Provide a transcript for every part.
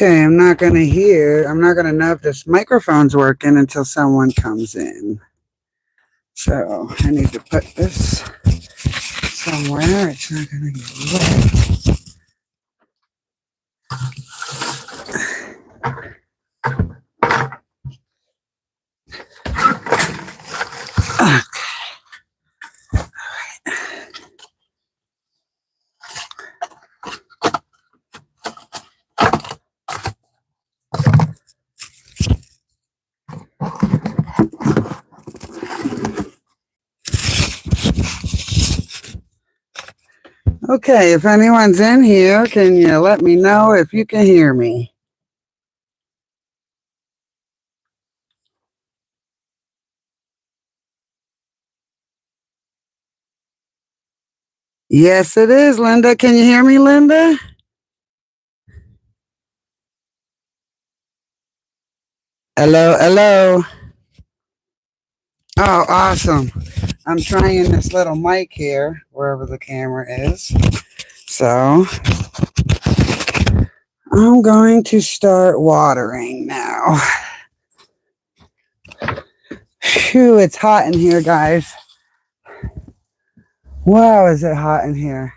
Okay, I'm not going to know if this microphone's working until someone comes in. So I need to put this somewhere. It's not going to get wet. Okay, if anyone's in here, can you let me know if you can hear me? Yes, it is, Linda. Can you hear me, Linda? Hello, hello. Oh, awesome. I'm trying this little mic here, wherever the camera is. So I'm going to start watering now. Phew, it's hot in here, guys. Wow, is it hot in here.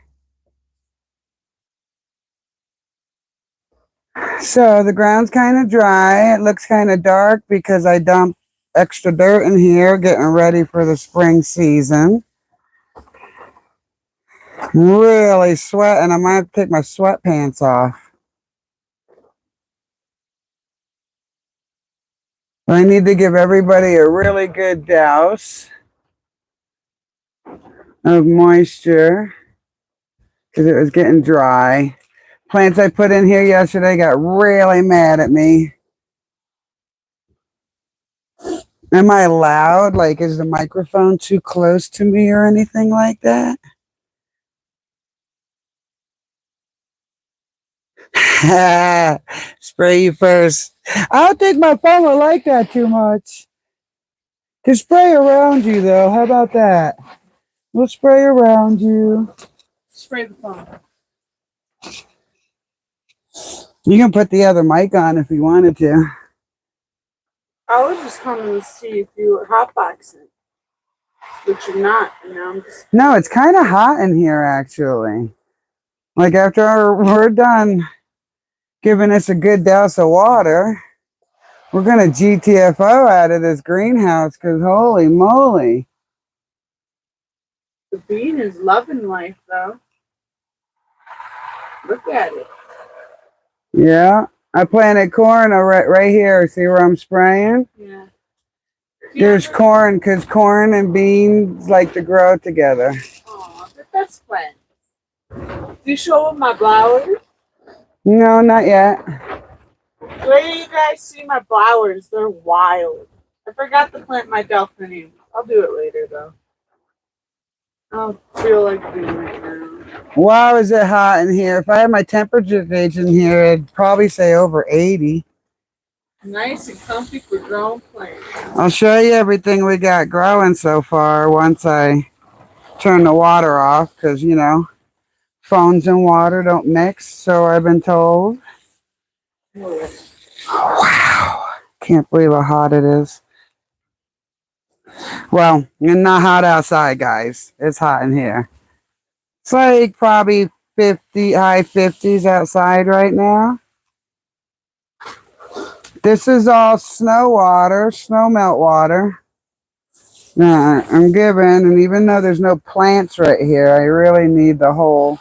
So the ground's kind of dry. It looks kind of dark because I dumped extra dirt in here, getting ready for the spring season. Really sweating. I might have to take my sweatpants off. I need to give everybody a really good douse of moisture because it was getting dry. Plants I put in here yesterday got really mad at me. Am I loud? Like, is the microphone too close to me or anything like that? Spray you first. I don't think my phone will like that too much. To spray around you, though. How about that? We'll spray around you. Spray the phone. You can put the other mic on if you wanted to. I was just coming to see if you were hotboxing, but you're not. No, it's kind of hot in here, actually. Like, after we're done giving us a good douse of water, we're going to GTFO out of this greenhouse because holy moly. The bean is loving life, though. Look at it. Yeah. I planted corn right here. See where I'm spraying? Yeah. There's corn because corn and beans like to grow together. Aw, they're best friends. Do you show them my flowers? No, not yet. Wait till you guys see my flowers. They're wild. I forgot to plant my delphinium. I'll do it later, though. I don't feel like doing it right now. Wow, is it hot in here? If I had my temperature gauge in here, it'd probably say over 80. Nice and comfy for growing plants. I'll show you everything we got growing so far once I turn the water off because, you know, phones and water don't mix, so I've been told. Wow. Can't believe how hot it is. Well, it's not hot outside, guys. It's hot in here. It's like probably 50, high 50s outside right now. This is all snow water, snow melt water. I'm giving, and even though there's no plants right here, I really need the whole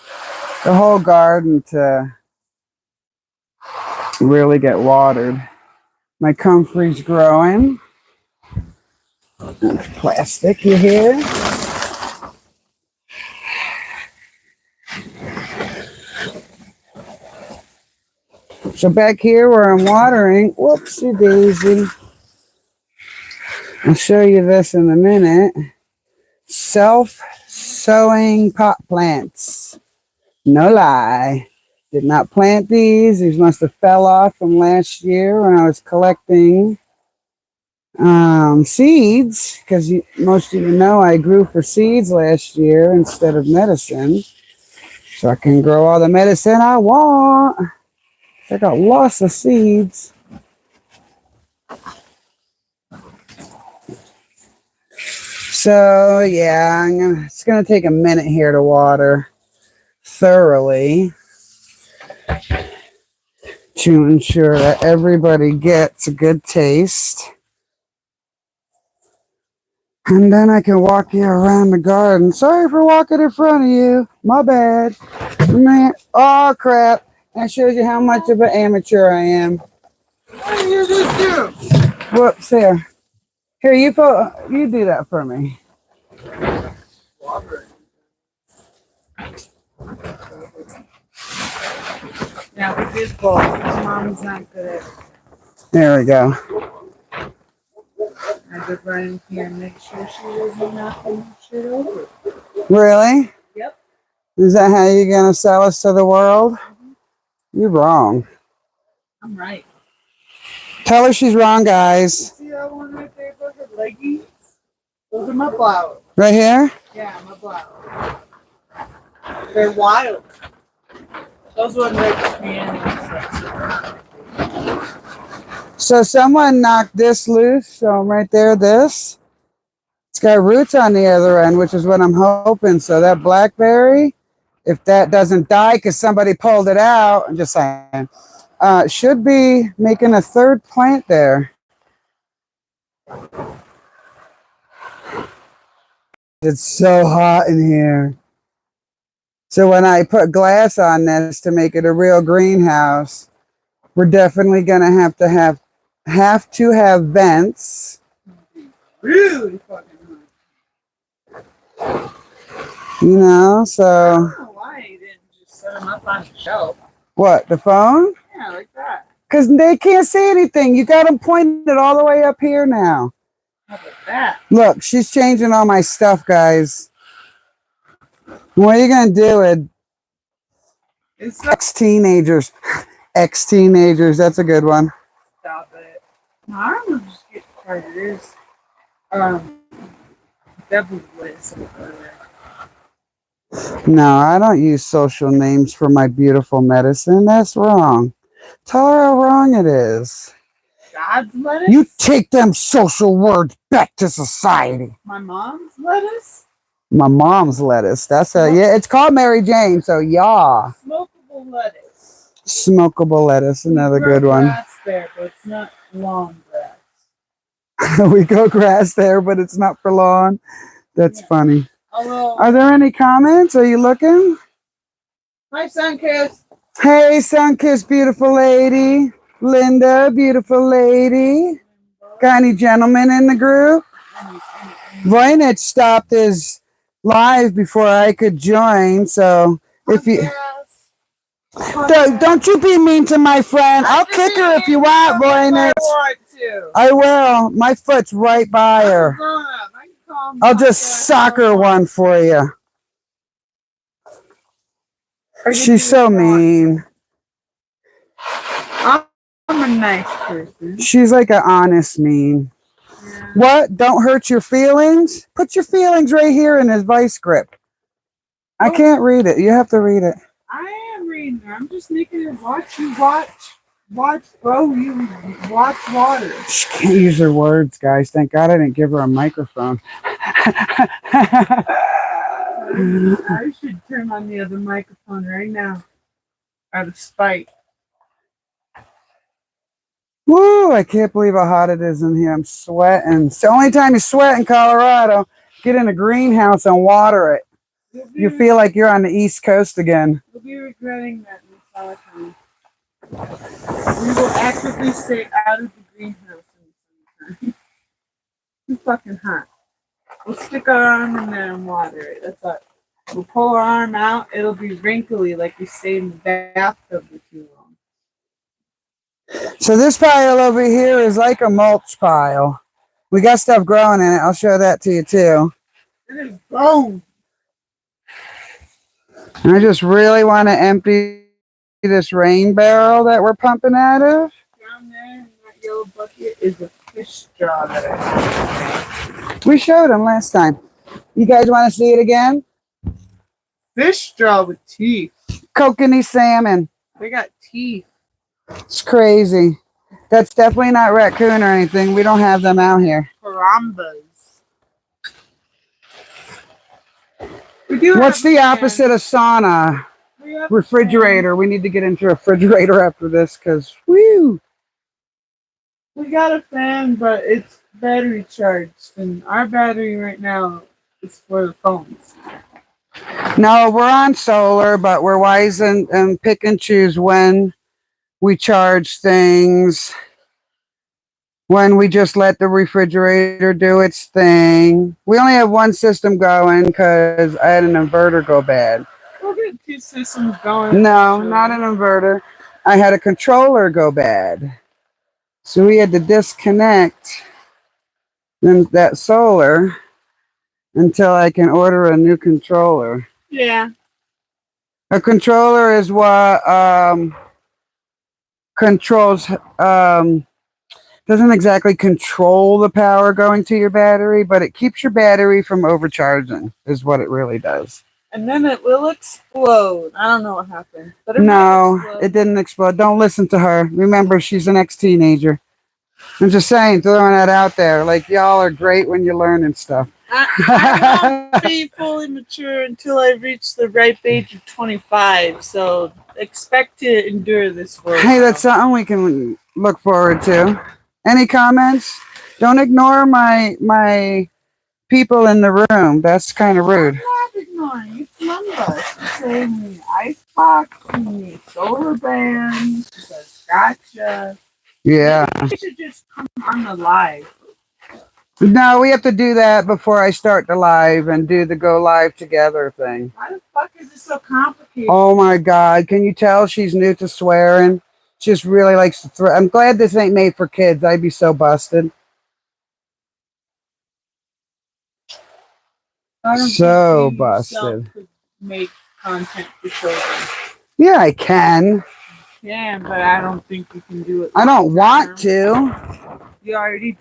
garden to really get watered. My comfrey's growing. There's plastic here. So back here where I'm watering, whoopsie daisy. I'll show you this in a minute. Self-sowing pot plants. No lie. Did not plant these. These must have fell off from last year when I was collecting seeds. Because most of you know I grew for seeds last year instead of medicine. So I can grow all the medicine I want. I got lots of seeds. So yeah, it's gonna take a minute here to water thoroughly to ensure that everybody gets a good taste. And then I can walk you around the garden. Sorry for walking in front of you. My bad. Man, oh crap. That shows you how much of an amateur I am. What do you do? Whoops, here. Here, you do that for me. Yeah, we did both. My mom's not good at it. There we go. I just run in here and make sure she doesn't knock any shit over. Really? Yep. Is that how you're going to sell us to the world? You're wrong. I'm right. Tell her she's wrong, guys. See that one right there with her leggies? Those are my flowers. Right here? Yeah, my flowers. They're wild. Those ones right here. So someone knocked this loose. So right there, this. It's got roots on the other end, which is what I'm hoping. So that blackberry, if that doesn't die because somebody pulled it out, I'm just saying, should be making a third plant there. It's so hot in here. So when I put glass on this to make it a real greenhouse, we're definitely gonna have to have vents. Really fucking hot. You know, I so don't know why you didn't just set them up on the shelf. what, the phone? Yeah, like that. Because they can't see anything. You got them pointed all the way up here now. How about that? Look, she's changing all my stuff, guys. What are you gonna do with It's not. ex-teenagers? Ex-teenagers, that's a good one. Stop it. My arm will just get tired. There's devil's lettuce over there. No, I don't use social names for my beautiful medicine. That's wrong. Tell her how wrong it is. God's lettuce? You take them social words back to society. My mom's lettuce? My mom's lettuce. Yeah, it's called Mary Jane, so yeah. Smokable lettuce. Smokable lettuce, another We grow good one. grass there, but it's not long grass. We go grass there, but it's not for lawn. That's funny. Although, Are there any comments? Are you looking? hi, Sunkiss. Hey, Sunkiss, beautiful lady. Linda, beautiful lady. Got any gentlemen in the group? Voynich stopped his live before I could join, so if you don't you be mean to my friend. I'll kick her if you want, Voynich. I will. My foot's right by her. I'll just soccer one for you. She's so mean. I'm a nice person. She's like an honest mean. Yeah. What? Don't hurt your feelings? Put your feelings right here in his vice grip. I can't read it. You have to read it. I am reading it. I'm just making it watch, bro. You watch water. She can't use her words, guys. Thank God I didn't give her a microphone. I should turn on the other microphone right now. Out of spite. Woo! I can't believe how hot it is in here. I'm sweating. It's the only time you sweat in Colorado. Get in a greenhouse and water it. You feel like you're on the East Coast again. You'll be regretting that in the summertime. We will actively stay out of the greenhouse in the summertime. Too fucking hot. We'll stick our arm in there and water it. That's all. We'll pull our arm out. It'll be wrinkly like we stayed in the bathtub for too long. So this pile over here is like a mulch pile. We got stuff growing in it. I'll show that to you too. It is bone. I just really want to empty this rain barrel that we're pumping out of. Down there in that yellow bucket is a fish straw that I have. We showed them last time. You guys want to see it again? Fish straw with teeth. Kokanee salmon. They got teeth. It's crazy. That's definitely not raccoon or anything. We don't have them out here. Carambas. We do What's have a the fan. opposite of sauna? We have a Refrigerator. We need to get into a refrigerator after this because, whew. We got a fan, but it's battery charged, and our battery right now is for the phones. No, we're on solar, but we're wise and pick and choose when we charge things, when we just let the refrigerator do its thing. We only have one system going because I had an inverter go bad. We'll get two systems going. No, not an inverter. I had a controller go bad. So we had to disconnect that solar until I can order a new controller. Yeah. A controller is what controls doesn't exactly control the power going to your battery, but it keeps your battery from overcharging is what it really does. And then it will explode. I don't know what happened. But No, it didn't explode. Don't listen to her. Remember, she's an ex-teenager. I'm just saying, throwing that out there. Like, y'all are great when you're learning stuff. I won't be fully mature until I reach the ripe age of 25, so expect to endure this for a Hey, while. that's something we can look forward to. Any comments? Don't ignore my people in the room. That's kind of rude. I'm not ignoring. It's Lumba. She's saying me icebox, me solar band. She says gotcha. Yeah. Maybe we should just come on the live. No, we have to do that before I start the live and do the go live together thing. Why the fuck is it so complicated? Oh my God. Can you tell she's new to swearing? She just really likes to throw. I'm glad this ain't made for kids. I'd be so busted. I don't So think you yourself busted. could make content for children. Yeah, I can. Yeah, but I don't think you can do it. I don't want long-term. to. You already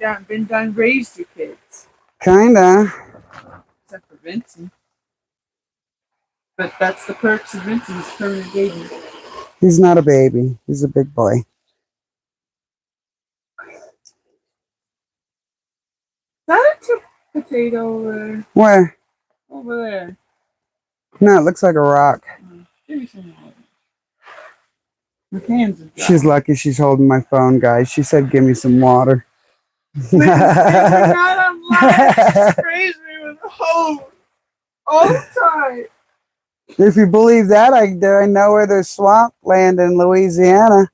raised your kids. Kinda. Except for Vincent. But that's the perks of Vincent's permanent baby. He's not a baby. He's a big boy. Is that a potato over, Where? over there? No, it looks like a rock. Give me some water. My hands are dry. She's lucky she's holding my phone, guys. She said, give me some water. We're not on live. She sprays me with a hose all the time. If you believe that, I know where there's swamp land in Louisiana. If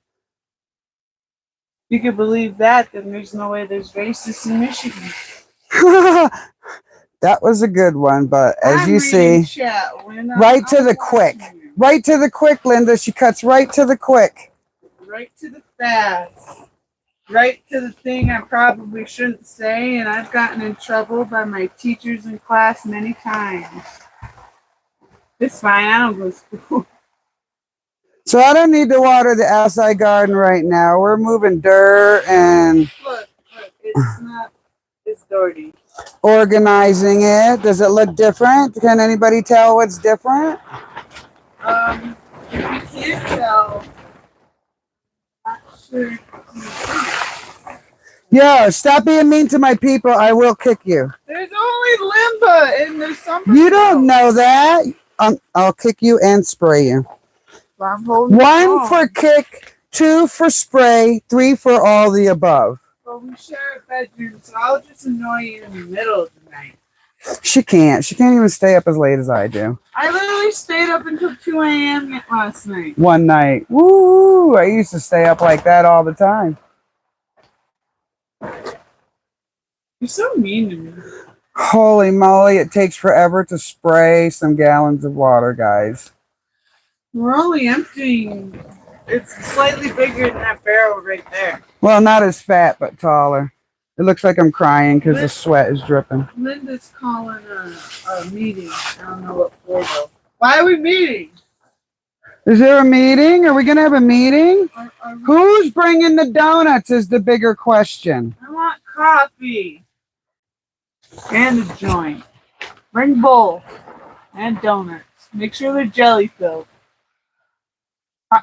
you could believe that, then there's no way there's racists in Michigan. That was a good one, but as I'm you see, chat. right to the quick. Right to the quick, Linda. She cuts right to the quick. Right to the fast. Right to the thing I probably shouldn't say, and I've gotten in trouble by my teachers in class many times. It's fine, I don't go to school. So I don't need to water the outside garden right now. We're moving dirt and Look, it's not, it's dirty. organizing it. Does it look different? Can anybody tell what's different? If you can't tell, I'm not sure. Yo, stop being mean to my people. I will kick you. There's only Limba, and there's somebody You don't else. know that. I'll kick you and spray you. I'm holding 1 for kick, 2 for spray, 3 for all the above. Well, we share a bedroom, so I'll just annoy you in the middle of the night. She can't. She can't even stay up as late as I do. I literally stayed up until 2 a.m. last night. One night. Woo! I used to stay up like that all the time. You're so mean to me. Holy moly, it takes forever to spray some gallons of water, guys. We're only emptying. It's slightly bigger than that barrel right there. Well, not as fat, but taller. It looks like I'm crying because the sweat is dripping. Linda's calling a meeting. I don't know what for though. Why are we meeting? Is there a meeting? Are we going to have a meeting? Who's bringing the donuts is the bigger question. I want coffee. And a joint. Bring bowl. And donuts. Make sure they're jelly filled.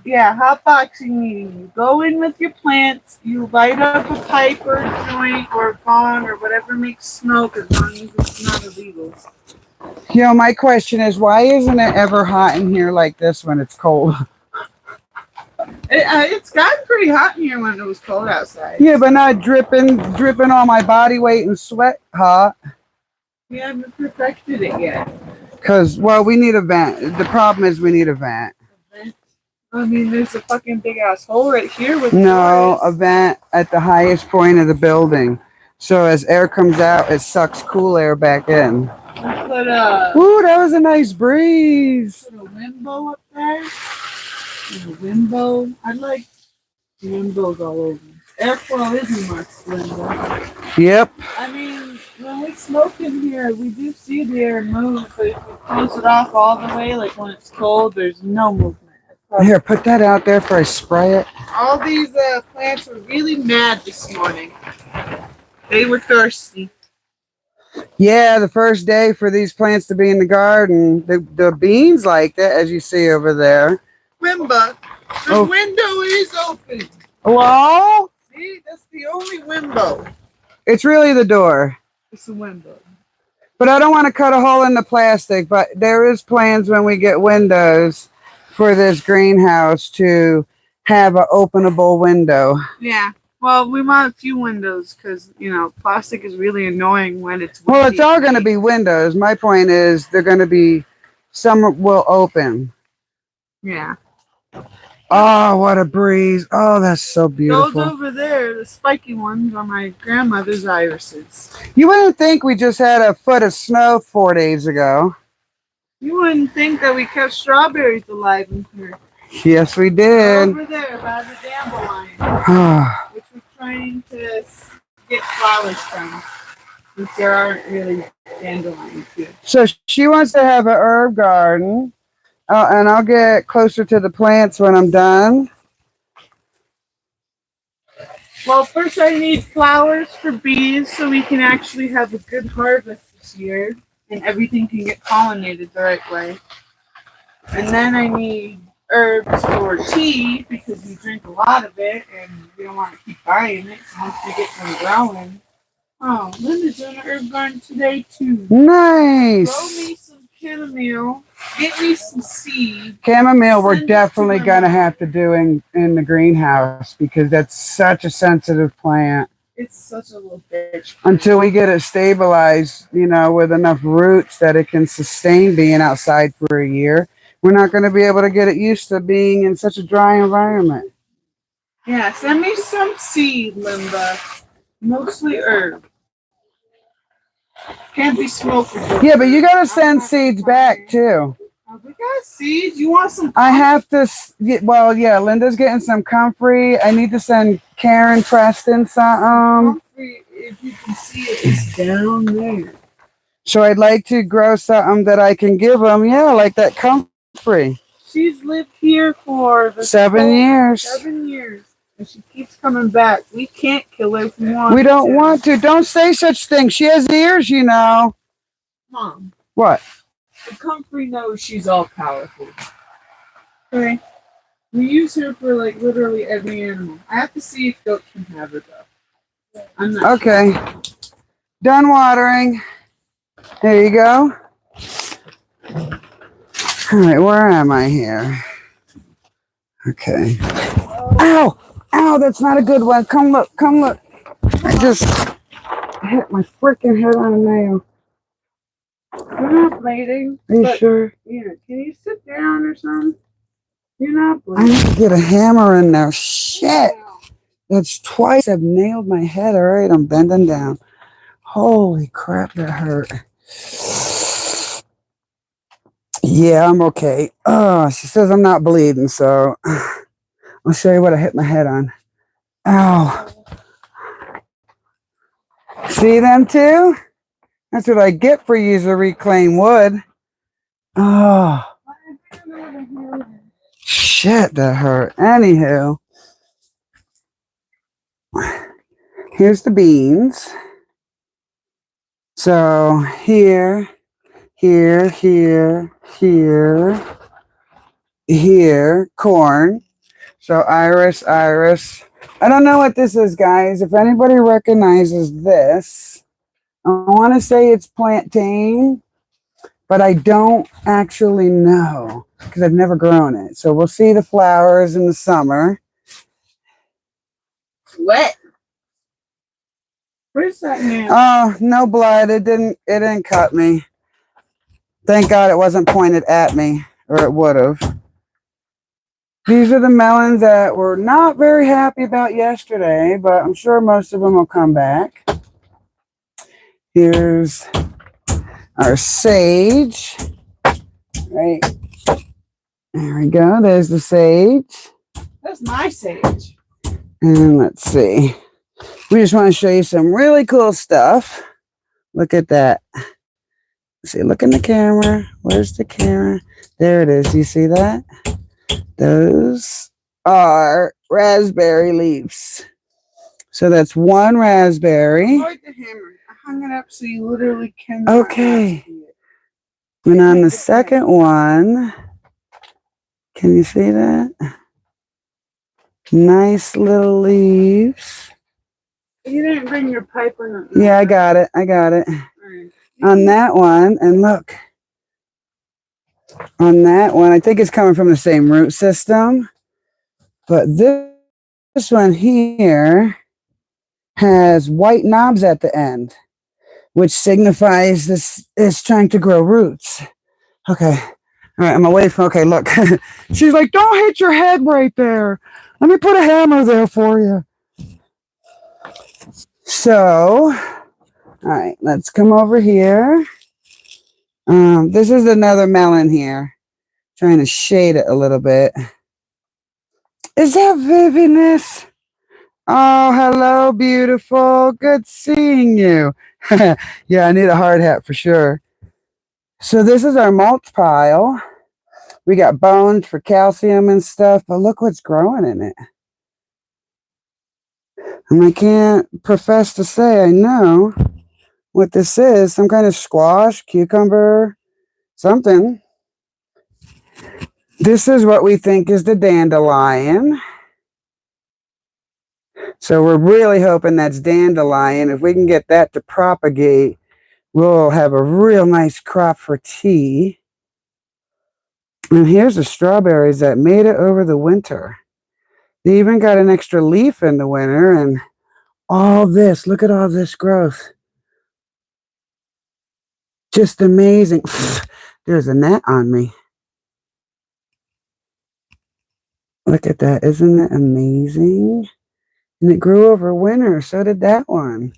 Yeah, hot boxing meeting. You go in with your plants, you light up a pipe or a joint or a bong or whatever makes smoke as long as it's not illegal. You know, my question is, why isn't it ever hot in here like this when it's cold? It's gotten pretty hot in here when it was cold outside. Yeah, but not dripping all my body weight and sweat hot. We haven't perfected it yet. Because, well, we need a vent. The problem is we need a vent. I mean, there's a fucking big ass hole right here with No, a doors. vent at the highest point of the building. So as air comes out, it sucks cool air back in. Put Ooh, that was a nice breeze. a wimbo up there. And a wimbo. I like wimbos all over. Airflow isn't much wimbo. Yep. I mean, when we smoke in here, we do see the air move, but if we close it off all the way, like when it's cold, there's no movement. Here, put that out there before I spray it. All these plants were really mad this morning. They were thirsty. Yeah, the first day for these plants to be in the garden. The beans liked it, as you see over there. Wimba, the window is open. Hello? See, that's the only wimbo. It's really the door. It's a wimbo. But I don't want to cut a hole in the plastic, but there is plans when we get windows for this greenhouse to have an openable window. Yeah. Well, we want a few windows because, you know, plastic is really annoying when it's windy. Well, it's all going to be windows. My point is they're going to be, some will open. Yeah. Oh, what a breeze. Oh, that's so beautiful. Those over there, the spiky ones, are my grandmother's irises. You wouldn't think we just had a foot of snow 4 days ago. You wouldn't think that we kept strawberries alive in here. Yes, we did. Over there by the dandelion, which we're trying to get flowers from, since there aren't really dandelions here. So she wants to have an herb garden, and I'll get closer to the plants when I'm done. Well, first I need flowers for bees so we can actually have a good harvest this year and everything can get pollinated the right way. And then I need herbs for tea because we drink a lot of it and we don't want to keep buying it. So once we get them growing. Oh, Linda's doing an herb garden today too. Nice. Grow me some chamomile. Get me some seed. Chamomile we're definitely going to have to do in the greenhouse because that's such a sensitive plant. It's such a little bitch. Until we get it stabilized, you know, with enough roots that it can sustain being outside for a year, we're not going to be able to get it used to being in such a dry environment. Yeah, send me some seed, Linda. Mostly herb. Can't be smoked. Yeah, but you got to send seeds back too. We got seeds. You want some? I have to. Well, yeah, Linda's getting some comfrey. I need to send Karen Preston something. Comfrey, if you can see it, it's down there. So I'd like to grow something that I can give them. Yeah, like that comfrey. She's lived here for 7 years. 7 years. And she keeps coming back. We can't kill her if we want. We don't want to. Don't say such things. She has ears, you know. Mom. What? The comfrey knows she's all powerful. Okay. We use her for like literally every animal. I have to see if goats can have her though. I'm not okay. Sure. Done watering. There you go. All right, where am I here? Okay. Ow! Ow, that's not a good one. Come look, come look. I just hit my freaking head on a nail. You're not bleeding. Are you sure? Yeah. Can you sit down or something? You're not bleeding. I need to get a hammer in there. Shit. That's twice I've nailed my head. All right, I'm bending down. Holy crap, that hurt. Yeah, I'm okay. Oh, she says I'm not bleeding, so I'll show you what I hit my head on. Ow. See them too? That's what I get for using reclaimed wood. Oh. Shit, that hurt. Anywho. Here's the beans. So here, here, here, here. here, corn. So iris, iris. I don't know what this is, guys. If anybody recognizes this, I want to say it's plantain, but I don't actually know because I've never grown it. So we'll see the flowers in the summer. Wet. Where's that man? Oh, no blood. It didn't cut me. Thank God it wasn't pointed at me, or it would have. These are the melons that we're not very happy about yesterday, but I'm sure most of them will come back. Here's our sage. Right. There we go. There's the sage. That's my sage. And let's see. We just want to show you some really cool stuff. Look at that. See, look in the camera. Where's the camera? There it is. You see that? Those are raspberry leaves. So that's one raspberry. Avoid the hammer. I hung it up so you literally can. Okay. And on the second one, can you see that? Nice little leaves. You didn't bring your pipe or nothing. Yeah, I got it. I got it. Right. On that one, and look. On that one, I think it's coming from the same root system. But this one here has white knobs at the end, which signifies this is trying to grow roots. Okay. All right, I'm away from, okay, look. She's like, don't hit your head right there. Let me put a hammer there for you. So, all right, let's come over here. This is another melon here. Trying to shade it a little bit. Is that vividness? Oh, hello, beautiful. Good seeing you. Yeah, I need a hard hat for sure. So this is our mulch pile. We got bones for calcium and stuff, but look what's growing in it. And I can't profess to say I know what this is. Some kind of squash, cucumber, something. This is what we think is the dandelion. So we're really hoping that's dandelion. If we can get that to propagate, we'll have a real nice crop for tea. And here's the strawberries that made it over the winter. They even got an extra leaf in the winter, and all this, look at all this growth. Just amazing. There's a gnat on me. Look at that. Isn't that amazing? And it grew over winter. So did that one.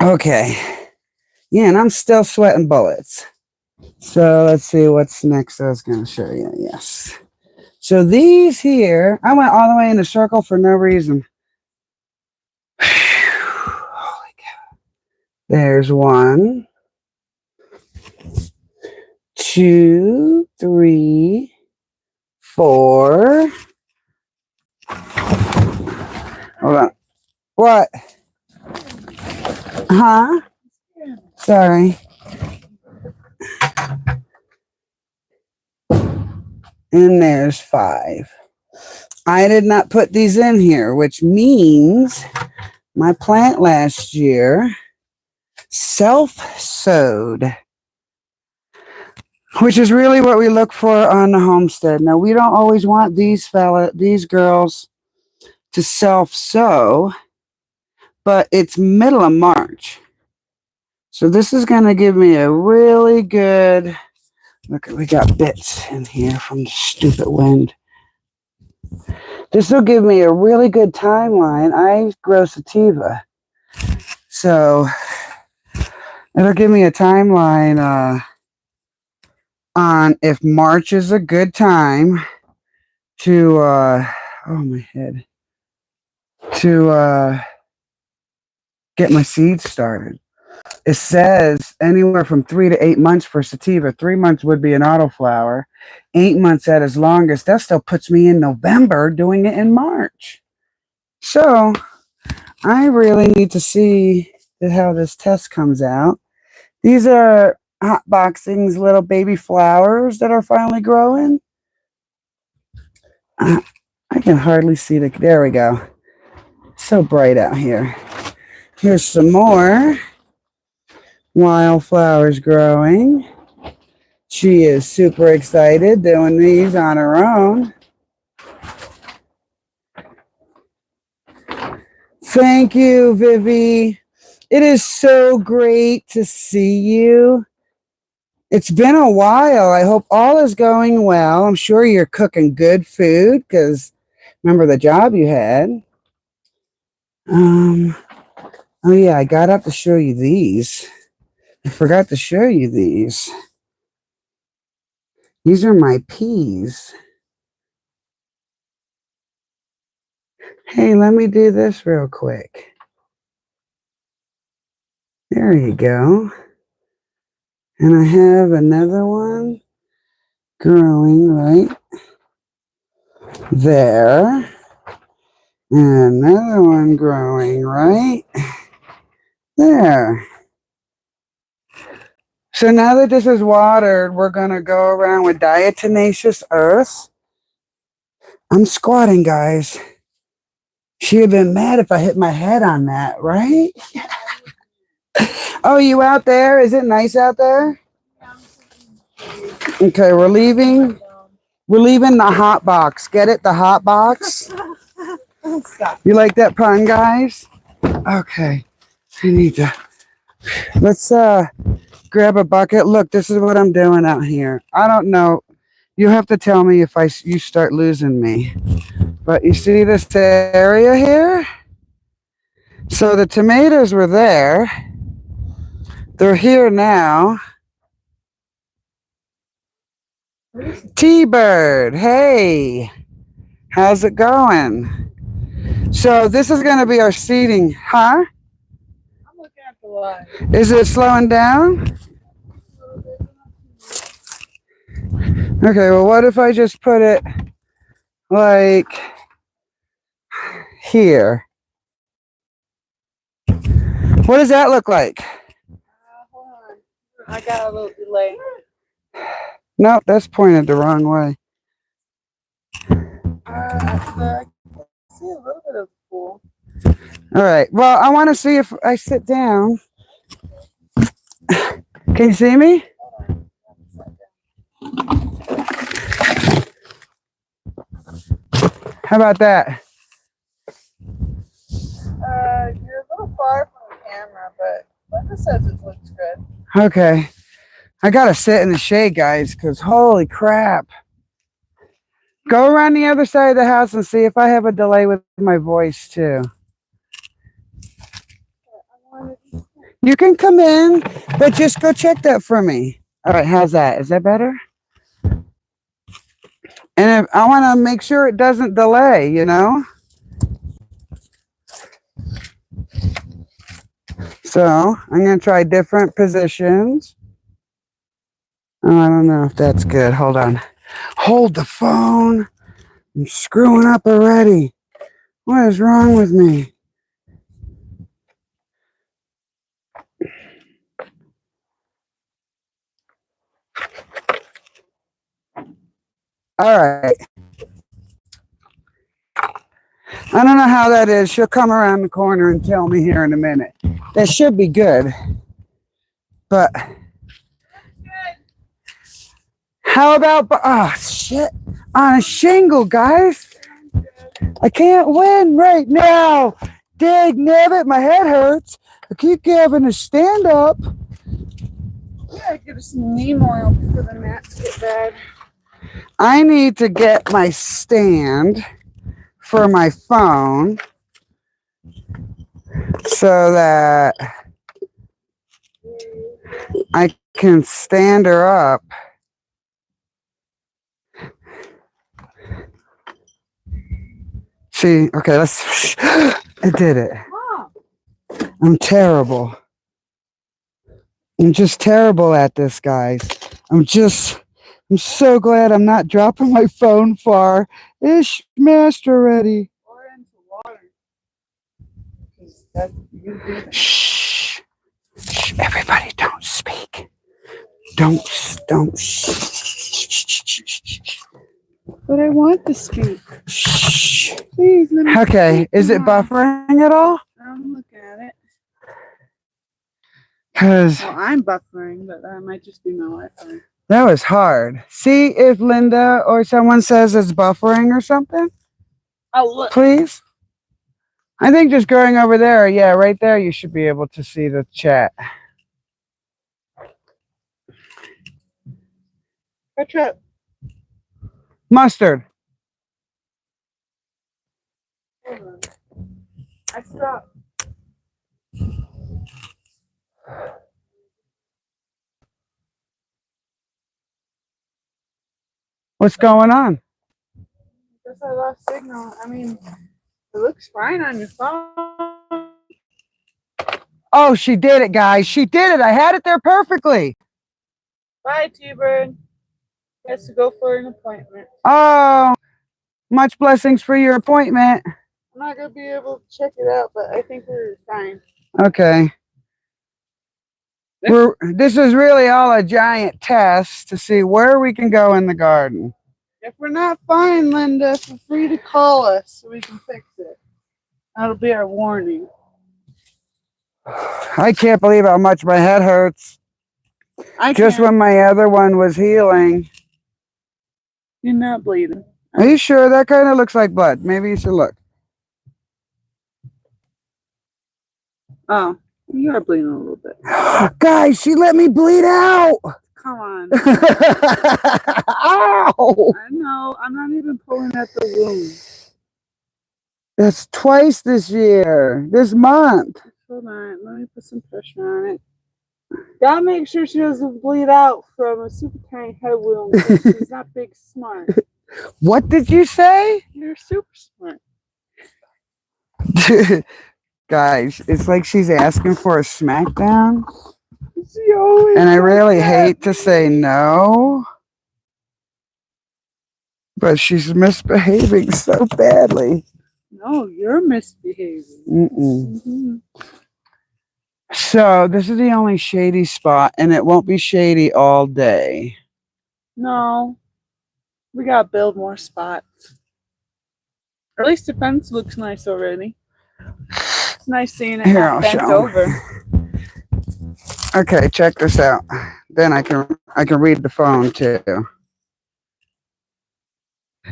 Okay. Yeah, and I'm still sweating bullets. So let's see what's next. I was going to show you. Yes. So these here, I went all the way in a circle for no reason. Holy cow. There's 1, 2, 3, 4. Hold on. What? Huh? Sorry. And there's 5. I did not put these in here, which means my plant last year self-sowed, which is really what we look for on the homestead. Now, we don't always want these girls to self-sow, but it's middle of March. So this is going to give me a really good, look, we got bits in here from the stupid wind. This will give me a really good timeline. I grow sativa. So it'll give me a timeline on if March is a good time to, oh my head, to get my seeds started. It says anywhere from 3 to 8 months for sativa. 3 months would be an autoflower. 8 months at its longest. That still puts me in November doing it in March. So I really need to see how this test comes out. These are hot boxing these little baby flowers that are finally growing. I can hardly see there we go. So bright out here. Here's some more wildflowers growing. She is super excited doing these on her own. Thank you, Vivi. It is so great to see you. It's been a while. I hope all is going well. I'm sure you're cooking good food because remember the job you had. Oh yeah, I got up to show you these. I forgot to show you these. These are my peas. Hey, let me do this real quick. There you go. And I have another one growing right there. And another one growing right there. So now that this is watered, we're going to go around with diatomaceous earth. I'm squatting, guys. She'd have been mad if I hit my head on that, right? Oh, you out there? Is it nice out there? Okay, we're leaving. We're leaving the hot box. Get it? The hot box? You like that pun, guys? Okay. I need to. Let's grab a bucket. Look, this is what I'm doing out here. I don't know. You have to tell me if you start losing me. But you see this area here? So the tomatoes were there. They're here now. T-Bird, hey. How's it going? So this is going to be our seating, huh? I'm looking at the line. Is it slowing down? Okay, well, what if I just put it like here? What does that look like? Hold on. I got a little delay. Nope, that's pointed the wrong way. I see a little bit of pool. All right, well, I want to see if I sit down. Can you see me? How about that? You're a little far from the camera, but Linda says it looks good. Okay. I got to sit in the shade, guys, because holy crap. Go around the other side of the house and see if I have a delay with my voice, too. You can come in, but just go check that for me. All right, how's that? Is that better? And I want to make sure it doesn't delay, you know? So I'm going to try different positions. Oh, I don't know if that's good. Hold on. Hold the phone. I'm screwing up already. What is wrong with me? All right. I don't know how that is. She'll come around the corner and tell me here in a minute. That should be good. But how about, oh shit, on a shingle, guys. I can't win right now. Dag nabbit, my head hurts. I keep having to stand up. Yeah, give us some neem oil before the mats get bad. I need to get my stand for my phone so that I can stand her up. See, okay, let's, I did it. I'm terrible. I'm just terrible at this, guys. I'm so glad I'm not dropping my phone far. It's smashed already. Or into water. Shh. Shh. Everybody don't speak. Don't. But I want to speak. Shh. Please let me Okay, speak. is it Come on. buffering at all? Look at it. Because Well, I'm buffering, but that might just be my Wi-Fi. that was hard. See if Linda or someone says it's buffering or something, Oh, look. please. I think just going over there, yeah, right there, you should be able to see the chat. Ketchup. Mustard. Hold on. I stopped. What's going on? Guess I lost signal. I mean, it looks fine on your phone. Oh, she did it, guys. She did it. I had it there perfectly. Bye, T-Bird. Has to go for an appointment. Oh, much blessings for your appointment. I'm not gonna be able to check it out, but I think we're fine. Okay. This is really all a giant test to see where we can go in the garden. If we're not fine, Linda, feel free to call us so we can fix it. That'll be our warning. I can't believe how much my head hurts. Just when my other one was healing. You're not bleeding. Are you sure? That kind of looks like blood. Maybe you should look. Oh, you are bleeding a little bit. Guys, she let me bleed out. Come on. Ow! I know. I'm not even pulling at the wound. That's twice this year, this month. Hold on. Let me put some pressure on it. Gotta make sure she doesn't bleed out from a super tiny head wound because she's not big smart. What did you say? You're super smart. Guys, it's like she's asking for a smackdown. And I really hate to say no, but she's misbehaving so badly. No, you're misbehaving. Mm-mm. So this is the only shady spot, and it won't be shady all day. No, we gotta build more spots. Or at least the fence looks nice already. It's nice seeing it not bent over. Okay, check this out. Then I can read the phone too.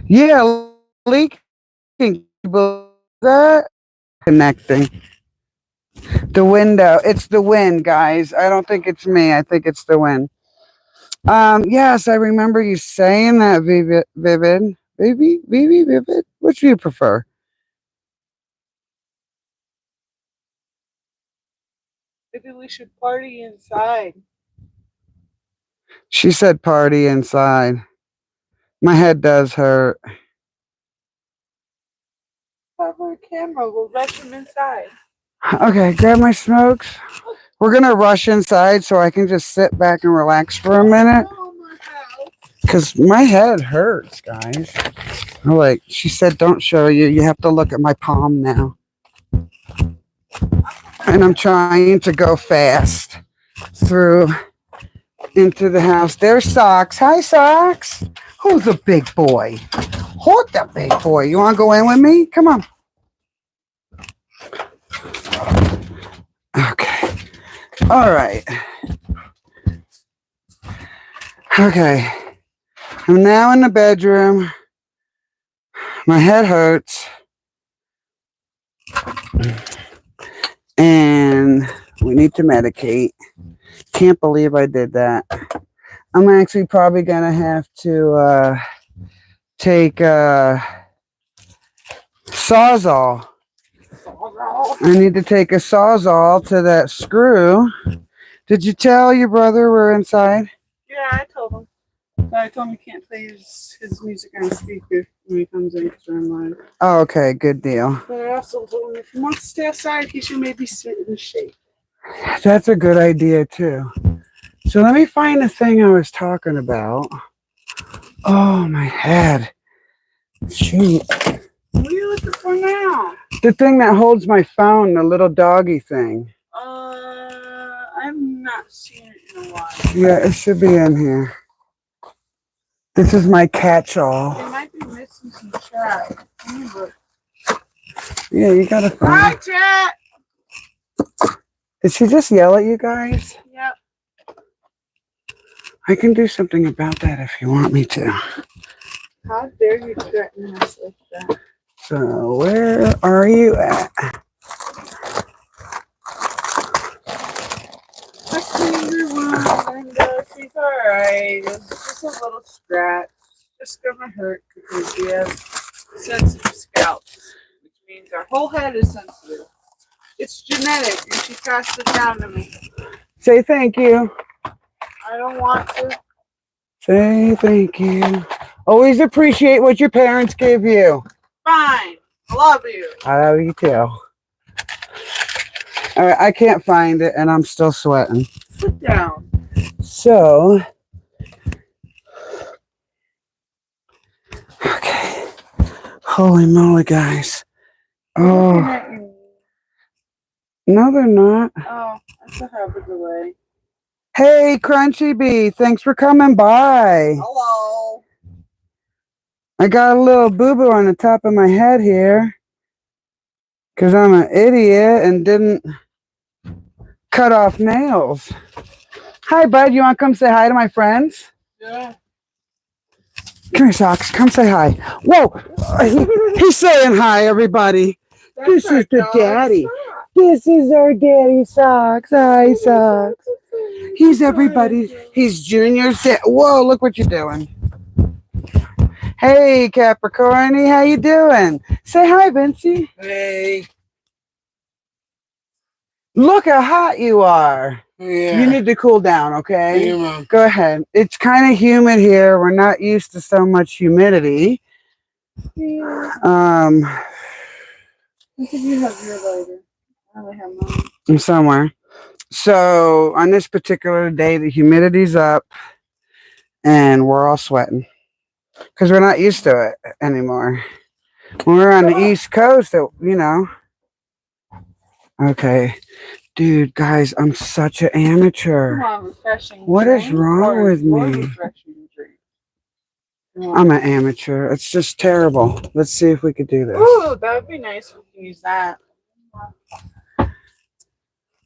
Yeah, leaking. That connecting. The window. It's the wind, guys. I don't think it's me. I think it's the wind. Yes, I remember you saying that, Vivid. Vivid? Which do you prefer? Maybe we should party inside. She said party inside. My head does hurt. Cover a camera. We'll rush them inside. Okay, grab my smokes. We're going to rush inside so I can just sit back and relax for a minute. Because my head hurts, guys. Like, she said, don't show you. You have to look at my palm now. And I'm trying to go fast through into the house. There's Socks. Hi, Socks. Who's the big boy? Hold the big boy. You want to go in with me? Come on. Okay. All right. Okay. I'm now in the bedroom. My head hurts. And we need to medicate. Can't believe I did that. I'm actually probably going to have to take Sawzall. I need to take a Sawzall to that screw. Did you tell your brother we're inside? Yeah, I told him. But I told him he can't play his music on speaker when he comes in because I'm live. Oh, okay, good deal. But I also told him if he wants to stay outside, he should maybe sit in the shade. That's a good idea, too. So let me find the thing I was talking about. Oh, my head. Shoot. What are you looking for now? The thing that holds my phone, the little doggy thing. I'm not seeing it in a while. Yeah, it should be in here. This is my catch-all. They might be missing some chat. Yeah, you gotta Hi, find. chat! Did she just yell at you guys? Yep. I can do something about that if you want me to. How dare you threaten us like that? So, where are you at? I see everyone, and she's alright. It's just a little scratch. Just gonna hurt because we have sensitive scalps, which means our whole head is sensitive. It's genetic, and she passed it down to me. Say thank you. I don't want to. Say thank you. Always appreciate what your parents give you. Fine. I love you. I love you too. All right, I can't find it, and I'm still sweating. Sit down. So, okay. Holy moly, guys. I'm looking Oh, at you. no, they're not. Oh, I still have a delay. Hey, Crunchy Bee, thanks for coming by. Hello. I got a little boo-boo on the top of my head here because I'm an idiot and didn't cut off nails. Hi, bud. You want to come say hi to my friends? Yeah. Come here, Socks. Come say hi. Whoa. He's saying hi, everybody. This is the daddy. This is our daddy, Socks. Hi, Socks. He's everybody. He's Junior's dad. Whoa, look what you're doing. Hey, Capricorny. How you doing? Say hi, Vinci. Hey. Look how hot you are. Yeah. You need to cool down, okay? Yeah, Mom. Go ahead. It's kind of humid here. We're not used to so much humidity. Yeah. I think you have your lighter. I only have mine. I'm somewhere. So on this particular day, the humidity's up and we're all sweating because we're not used to it anymore. When we're on the East Coast, you know. Okay. Dude, guys, I'm such an amateur. Come on, refreshing What drink is wrong with or me? refreshing drink? I'm an amateur. It's just terrible. Let's see if we could do this. Ooh, that would be nice if we can use that.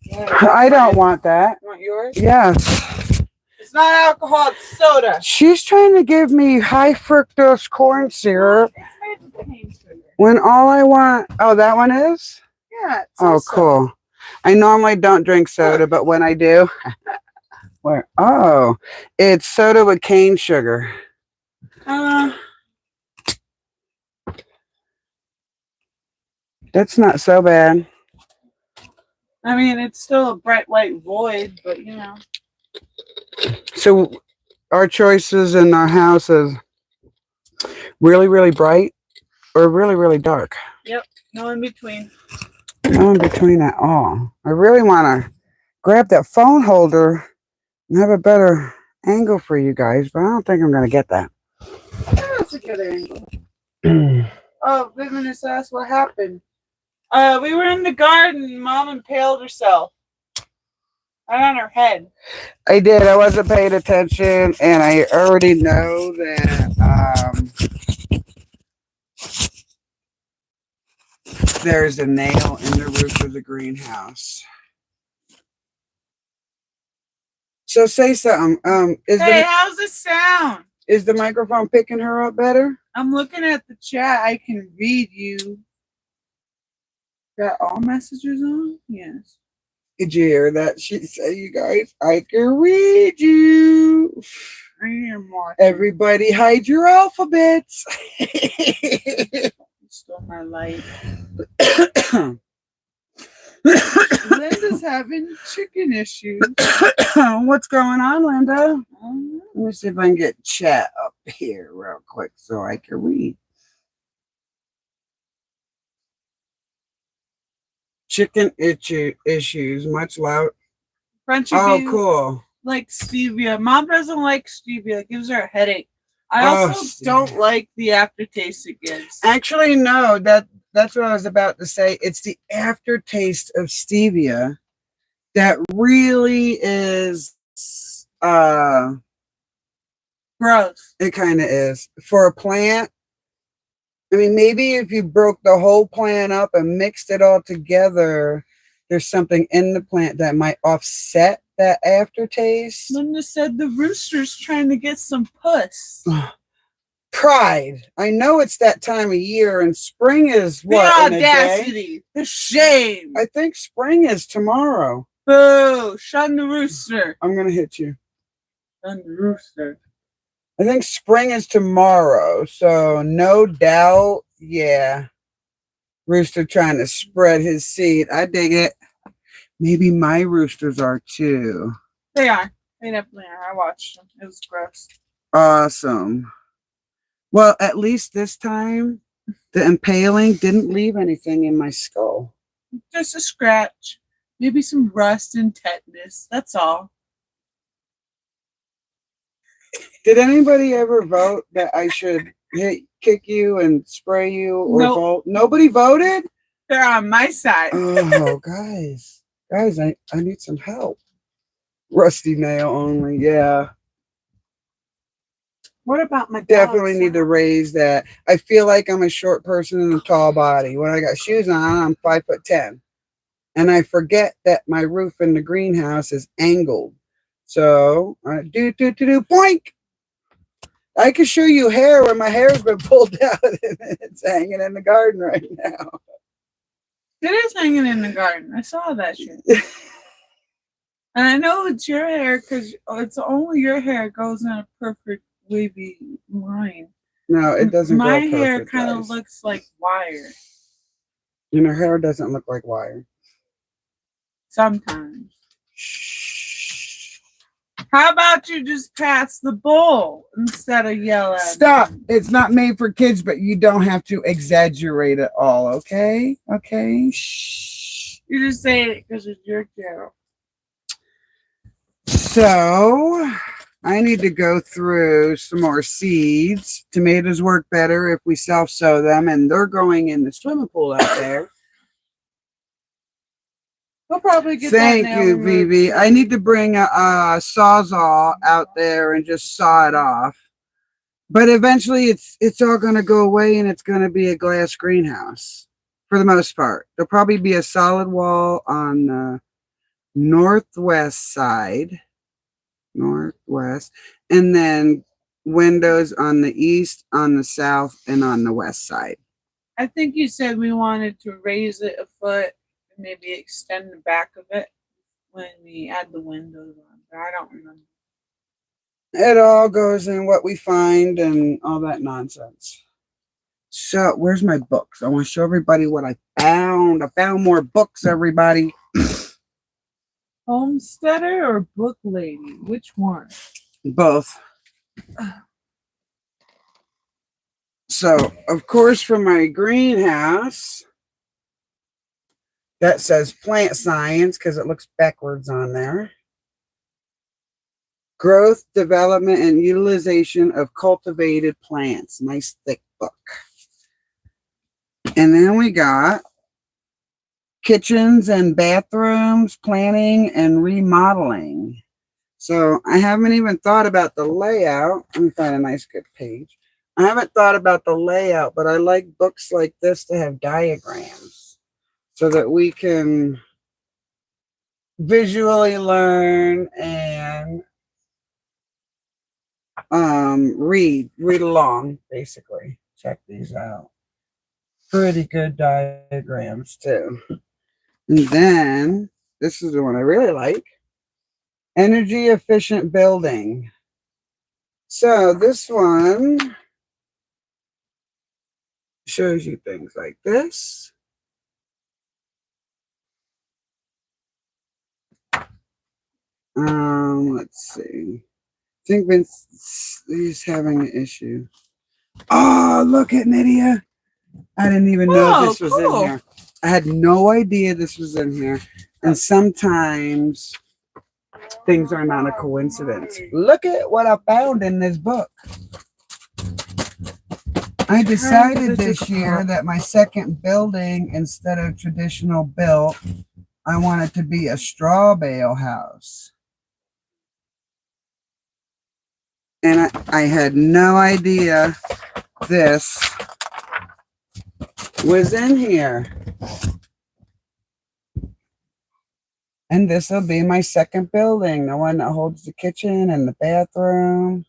Yeah, I don't want that. You want yours? Yes. It's not alcohol, it's soda. She's trying to give me high fructose corn syrup It's made with cane sugar. when all I want... Oh, that one is? Yeah, it's Oh, also- cool. I normally don't drink soda, but when I do... Where? Oh, it's soda with cane sugar. That's not so bad. I mean, it's still a bright white void, but you know. So our choices in our house is really, really bright or really, really dark. Yep, no in between. No in between at all. I really want to grab that phone holder and have a better angle for you guys, but I don't think I'm going to get that. That's a good angle. Oh, Vivian just asked what happened. We were in the garden. Mom impaled herself. Right on her head. I did. I wasn't paying attention, and I already know that there's a nail in the roof of the greenhouse. So say something. Hey, how's this sound? Is the microphone picking her up better? I'm looking at the chat. I can read you. Got all messages on? Yes. Did you hear that? She said, "You guys, I can read you." I am watching. Everybody, hide your alphabets. Stole my light. Linda's having chicken issues. What's going on, Linda? Let me see if I can get chat up here real quick so I can read. Chicken issues, much loud. Crunchy Oh, Bee cool. like stevia. Mom doesn't like stevia. It gives her a headache. I also don't like the aftertaste it gives. Actually, no. That's what I was about to say. It's the aftertaste of stevia that really is Gross. It kind of is. For a plant, I mean, maybe if you broke the whole plant up and mixed it all together, there's something in the plant that might offset that aftertaste. Linda said the rooster's trying to get some puss. Pride. I know it's that time of year, and spring is what? The in a day? audacity. The shame. I think spring is tomorrow. Boo. Shun the rooster. I'm going to hit you. Shun the rooster. I think spring is tomorrow, so no doubt, yeah. Rooster trying to spread his seed. I dig it. Maybe my roosters are too. They are. They definitely are. I watched them. It was gross. Awesome. Well, at least this time, the impaling didn't leave anything in my skull. Just a scratch. Maybe some rust and tetanus. That's all. Did anybody ever vote that I should kick you and spray you or Nope. vote? Nobody voted? They're on my side. Oh, guys, I need some help. Rusty nail only, yeah. What about my Definitely dog's need to side? raise that. I feel like I'm a short person in a tall body. When I got shoes on, I'm 5'10", and I forget that my roof in the greenhouse is angled. So boink. I can show you hair where my hair's been pulled out and it's hanging in the garden right now. It is hanging in the garden. I saw that shit. And I know it's your hair because it's only your hair goes in a perfect wavy line. No, it doesn't. My grow hair perfect, kind of guys. looks like wire. And her hair doesn't look like wire. Sometimes. Shh. How about you just pass the bowl instead of yell at Stop. me? It's not made for kids, but you don't have to exaggerate it all, okay? Okay? Shh. You just say it because it's your channel. So, I need to go through some more seeds. Tomatoes work better if we self-sow them, and they're growing in the swimming pool out there. We'll probably get Thank that you, Vivi. I need to bring a sawzall out there and just saw it off. But eventually it's all going to go away and it's going to be a glass greenhouse for the most part. There'll probably be a solid wall on the northwest side. Northwest. And then windows on the east, on the south, and on the west side. I think you said we wanted to raise it a foot and maybe extend the back of it when we add the windows on. But I don't remember. It all goes in what we find and all that nonsense. So, where's my books? I want to show everybody what I found. I found more books, everybody. Homesteader or book lady? Which one? Both. So, of course, for my greenhouse, that says plant science because it looks backwards on there. Growth, development, and utilization of cultivated plants. Nice thick book. And then we got kitchens and bathrooms, planning and remodeling. So I haven't even thought about the layout. Let me find a nice good page. I haven't thought about the layout, but I like books like this to have diagrams so that we can visually learn and read along, basically. Check these out. Pretty good diagrams too. And then this is the one I really like. Energy efficient building. So this one shows you things like this. Let's see. I think Vince is having an issue. Oh, look at Nydia. I didn't even know this was in here. I had no idea this was in here. And sometimes things are not a coincidence. Look at what I found in this book. I decided this year that my second building, instead of traditional built, I wanted to be a straw bale house. And I had no idea this was in here. And this will be my second building, the one that holds the kitchen and the bathroom.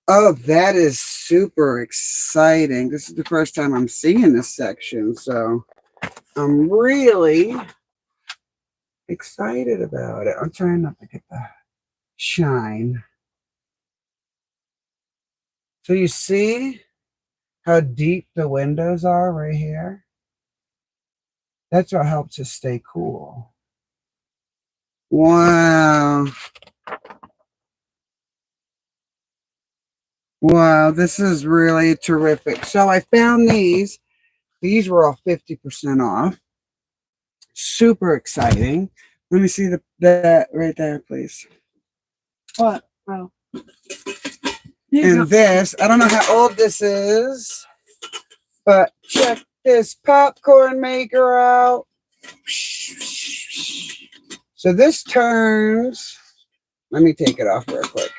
Oh, that is super exciting. This is the first time I'm seeing this section, so I'm really excited about it. I'm trying not to get the shine. So you see how deep the windows are right here? That's what helps us stay cool. Wow. Wow, this is really terrific. So I found these. These were all 50% off. Super exciting. Let me see that right there, please. What? Oh. And this, I don't know how old this is, but check this popcorn maker out. So this turns, let me take it off real quick.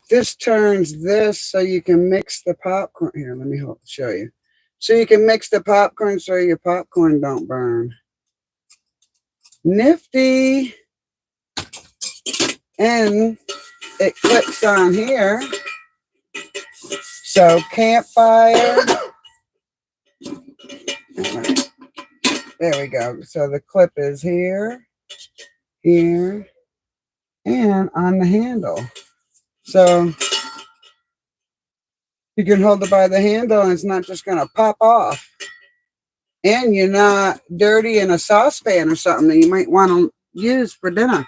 This turns this so you can mix the popcorn. Here, let me show you. So you can mix the popcorn so your popcorn don't burn. Nifty. And it clicks on here. So campfire. There we go. So the clip is here, here, and on the handle. So you can hold it by the handle and it's not just going to pop off. And you're not dirty in a saucepan or something that you might want to use for dinner.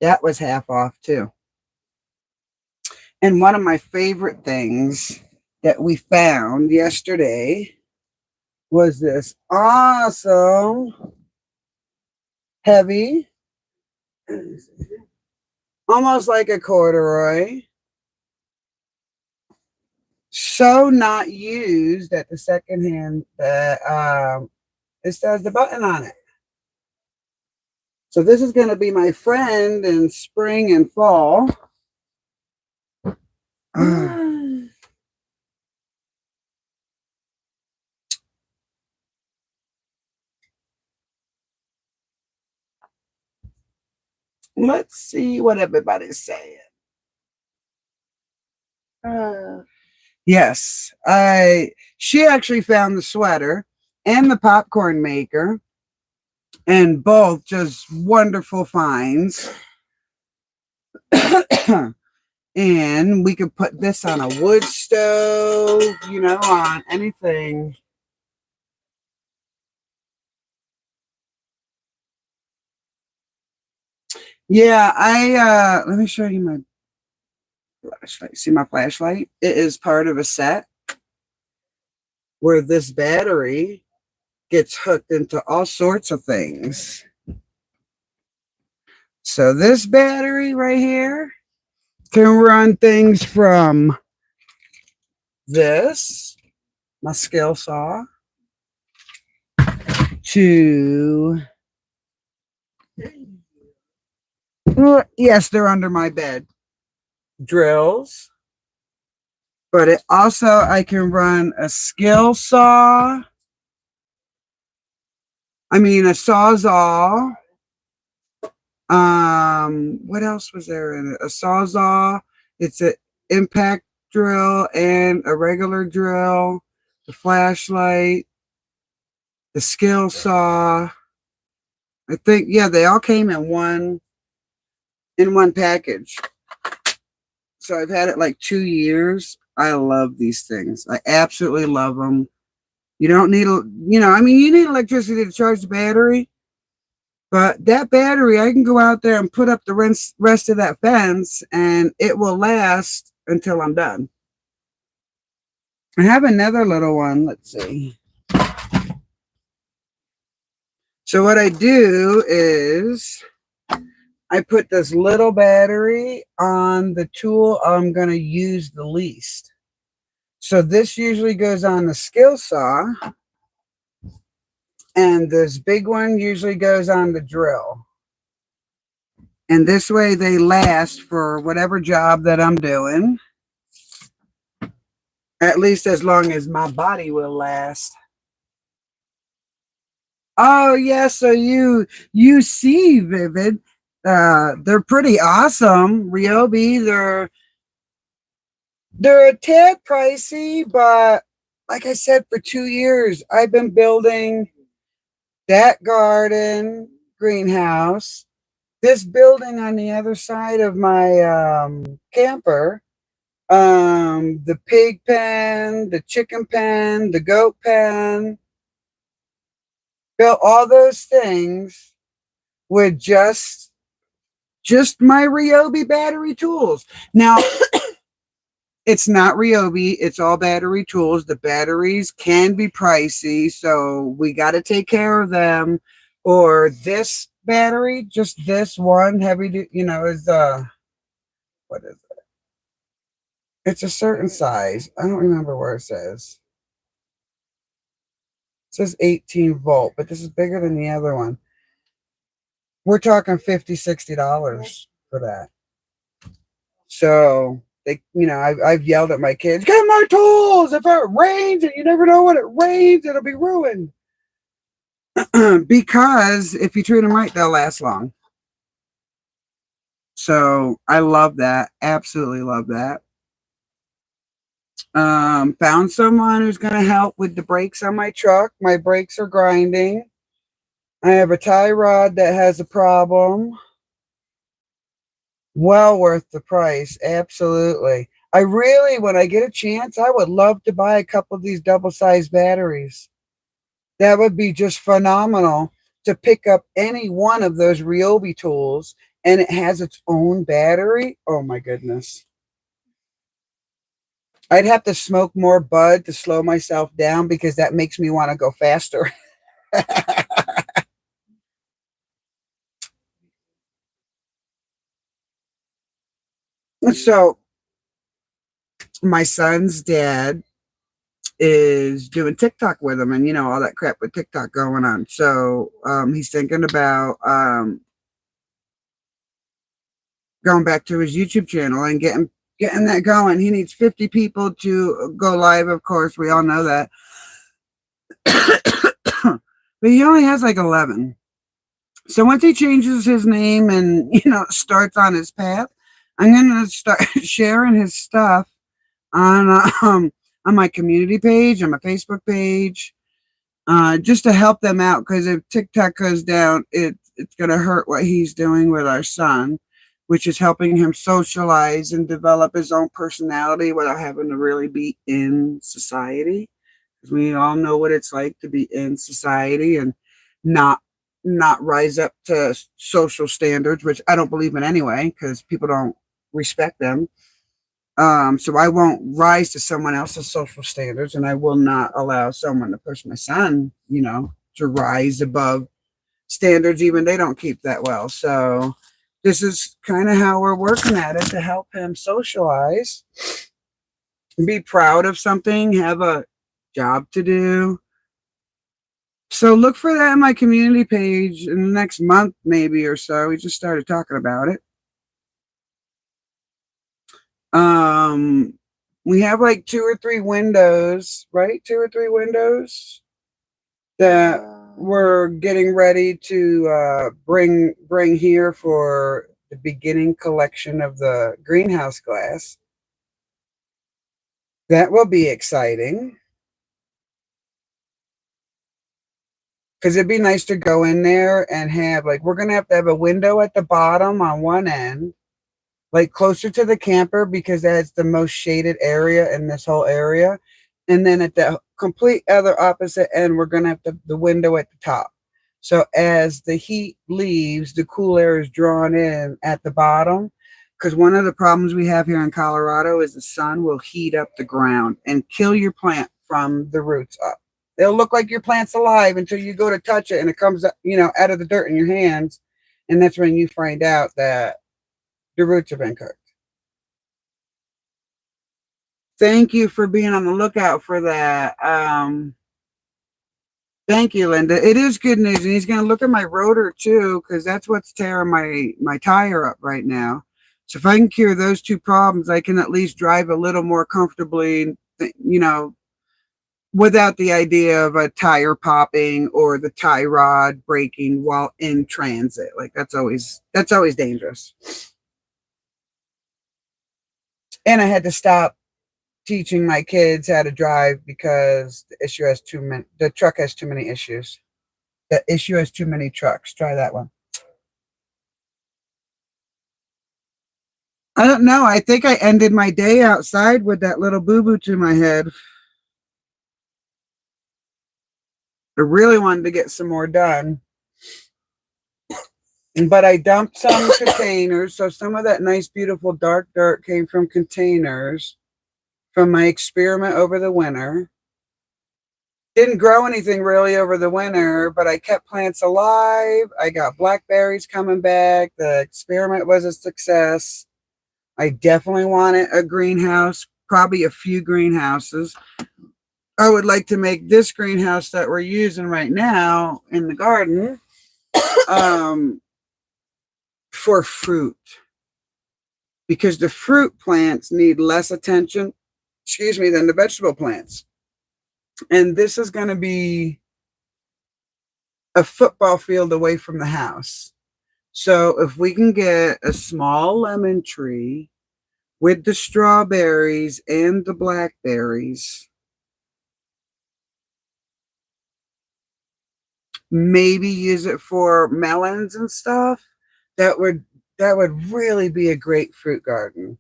That was half off too. And one of my favorite things that we found yesterday was this awesome heavy, almost like a corduroy, so not used at the secondhand that this has the button on it. So this is going to be my friend in spring and fall. Let's see what everybody's saying. Yes, she actually found the sweater and the popcorn maker, and both just wonderful finds. And we could put this on a wood stove, you know, on anything. Yeah, let me show you my flashlight. See my flashlight? It is part of a set where this battery gets hooked into all sorts of things. So this battery right here can run things from this, my skill saw, to, yes, they're under my bed, drills. But it also, I can run a skill saw. I mean, a sawzall. What else was there in it? A sawzall. It's an impact drill and a regular drill. The flashlight. The skill saw. I think, yeah, they all came in one package. So I've had it like 2 years. I love these things. I absolutely love them. You don't need, I mean, you need electricity to charge the battery. But that battery, I can go out there and put up the rest of that fence, and it will last until I'm done. I have another little one. Let's see. So what I do is I put this little battery on the tool I'm going to use the least. So this usually goes on the skill saw. And this big one usually goes on the drill. And this way they last for whatever job that I'm doing, at least as long as my body will last. Oh yeah, so you see Vivid. They're pretty awesome. Ryobi, they're a tad pricey, but like I said, for 2 years I've been building that garden greenhouse, this building on the other side of my camper, the pig pen, the chicken pen, the goat pen, built all those things with just my Ryobi battery tools. Now, it's not Ryobi, it's all battery tools. The batteries can be pricey, so we got to take care of them. Or this battery, just this one heavy, is what is it? It's a certain size. I don't remember where it says. It says 18 volt, but this is bigger than the other one. We're talking $50, $60 for that. So I've yelled at my kids, get my tools. If it rains, and you never know when it rains, it'll be ruined. Because if you treat them right, they'll last long. So I love that. Absolutely love that. Found someone who's going to help with the brakes on my truck. My brakes are grinding. I have a tie rod that has a problem. Well worth the price. Absolutely. I really, when I get a chance, I would love to buy a couple of these double-sized batteries. That would be just phenomenal to pick up any one of those Ryobi tools and it has its own battery. Oh my goodness. I'd have to smoke more bud to slow myself down because that makes me want to go faster. So my son's dad is doing TikTok with him and all that crap with TikTok going on. So he's thinking about going back to his YouTube channel and getting that going. He needs 50 people to go live, of course. We all know that. But he only has like 11. So once he changes his name and starts on his path, I'm gonna start sharing his stuff on my community page, on my Facebook page, just to help them out. Because if TikTok goes down, it's gonna hurt what he's doing with our son, which is helping him socialize and develop his own personality without having to really be in society. Because we all know what it's like to be in society and not rise up to social standards, which I don't believe in anyway, because people don't respect them. So I won't rise to someone else's social standards, and I will not allow someone to push my son, to rise above standards, even they don't keep that well. So this is kind of how we're working at it, to help him socialize, be proud of something, have a job to do. So look for that on my community page in the next month, maybe, or so. We just started talking about it. We have like 2 or 3 windows, right? 2 or 3 windows that we're getting ready to bring here for the beginning collection of the greenhouse glass. That will be exciting. Because it'd be nice to go in there and have, like, we're going to have a window at the bottom on one end, like closer to the camper, because that's the most shaded area in this whole area. And then at the complete other opposite end, we're going to have the window at the top. So as the heat leaves, the cool air is drawn in at the bottom. Because one of the problems we have here in Colorado is the sun will heat up the ground and kill your plant from the roots up. They'll look like your plant's alive until you go to touch it and it comes, out of the dirt in your hands. And that's when you find out that the roots have been cooked. Thank you for being on the lookout for that. Thank you, Linda. It is good news, and he's going to look at my rotor too, because that's what's tearing my tire up right now. So if I can cure those two problems, I can at least drive a little more comfortably, without the idea of a tire popping or the tie rod breaking while in transit. Like that's always dangerous. And I had to stop teaching my kids how to drive because the truck has too many issues. The issue has too many trucks. Try that one. I don't know. I think I ended my day outside with that little boo-boo to my head. I really wanted to get some more done. But I dumped some containers. So some of that nice, beautiful dark dirt came from containers from my experiment over the winter. Didn't grow anything really over the winter, but I kept plants alive. I got blackberries coming back. The experiment was a success. I definitely wanted a greenhouse, probably a few greenhouses. I would like to make this greenhouse that we're using right now in the garden for fruit, because the fruit plants need less attention, than the vegetable plants. And this is going to be a football field away from the house. So if we can get a small lemon tree with the strawberries and the blackberries, maybe use it for melons and stuff, that would really be a great fruit garden.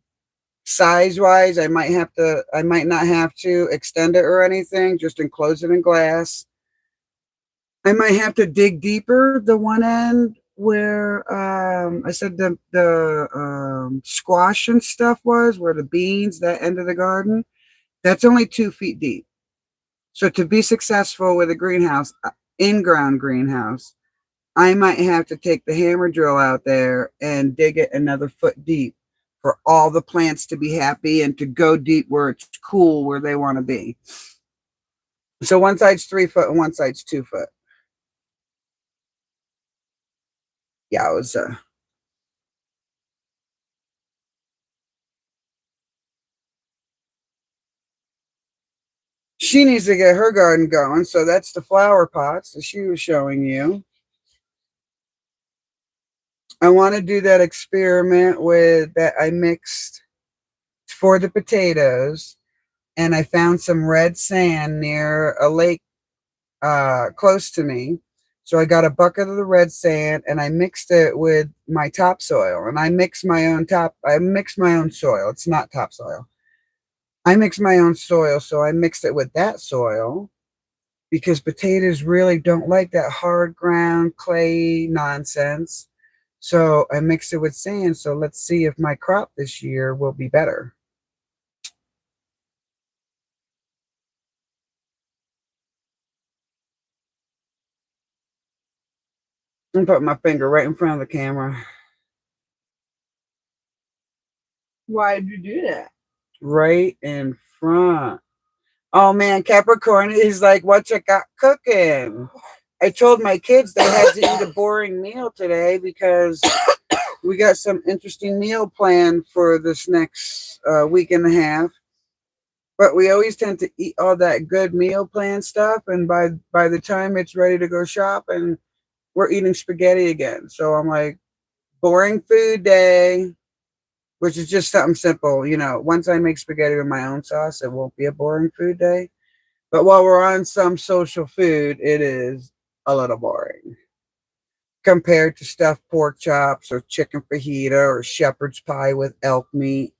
Size wise, I might not have to extend it or anything, just enclose it in glass. I might have to dig deeper. The one end where I said the squash and stuff was, where the beans, that end of the garden, that's only 2 feet deep. So to be successful with a greenhouse, in-ground greenhouse, I might have to take the hammer drill out there and dig it another foot deep for all the plants to be happy and to go deep where it's cool, where they want to be. So one side's 3 foot and one side's 2 foot. Yeah, it was she needs to get her garden going. So that's the flower pots that she was showing you. I want to do that experiment with that I mixed for the potatoes, and I found some red sand near a lake close to me. So I got a bucket of the red sand and I mixed it with my topsoil. And I mix my own soil. It's not topsoil. I mix my own soil. So I mixed it with that soil because potatoes really don't like that hard ground clay nonsense. So I mixed it with sand. So let's see if my crop this year will be better. I'm putting my finger right in front of the camera. Why did you do that? Right in front. Oh man, Capricorn is like, what you got cooking? I told my kids they had to eat a boring meal today because we got some interesting meal planned for this next week and a half. But we always tend to eat all that good meal plan stuff, and by the time it's ready to go shopping, we're eating spaghetti again. So I'm like, boring food day, which is just something simple. Once I make spaghetti with my own sauce, it won't be a boring food day. But while we're on some social food, it is a little boring compared to stuffed pork chops or chicken fajita or shepherd's pie with elk meat.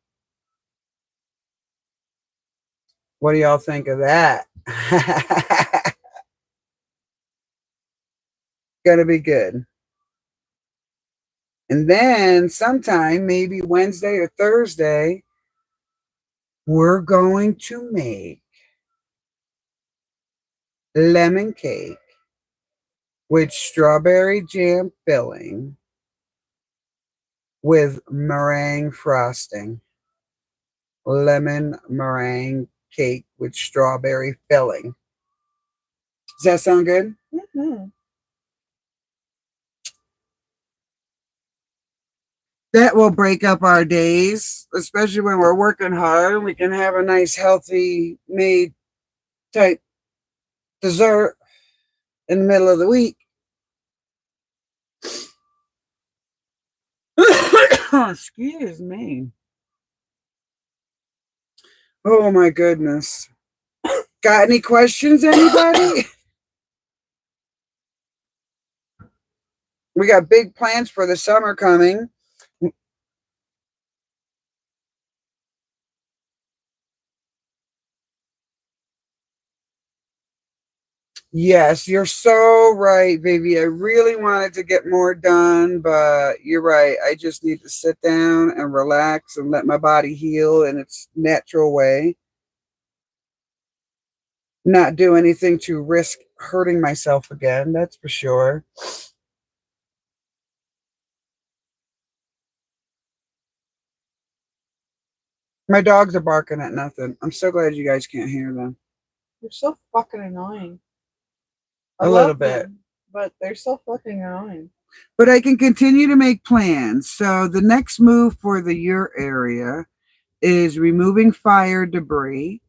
What do y'all think of that? Gonna be good. And then sometime, maybe Wednesday or Thursday, we're going to make lemon cake with strawberry jam filling with meringue frosting. Lemon meringue cake with strawberry filling. Does that sound good? That will break up our days, especially when we're working hard. We can have a nice, healthy made type dessert in the middle of the week. Excuse me. Oh my goodness. Got any questions, anybody? We got big plans for the summer coming. Yes, you're so right, baby. I really wanted to get more done, but you're right. I just need to sit down and relax and let my body heal in its natural way. Not do anything to risk hurting myself again, that's for sure. My dogs are barking at nothing. I'm so glad you guys can't hear them. They're so fucking annoying. A little bit. But they're so fucking annoying. But I can continue to make plans. So the next move for your area is removing fire debris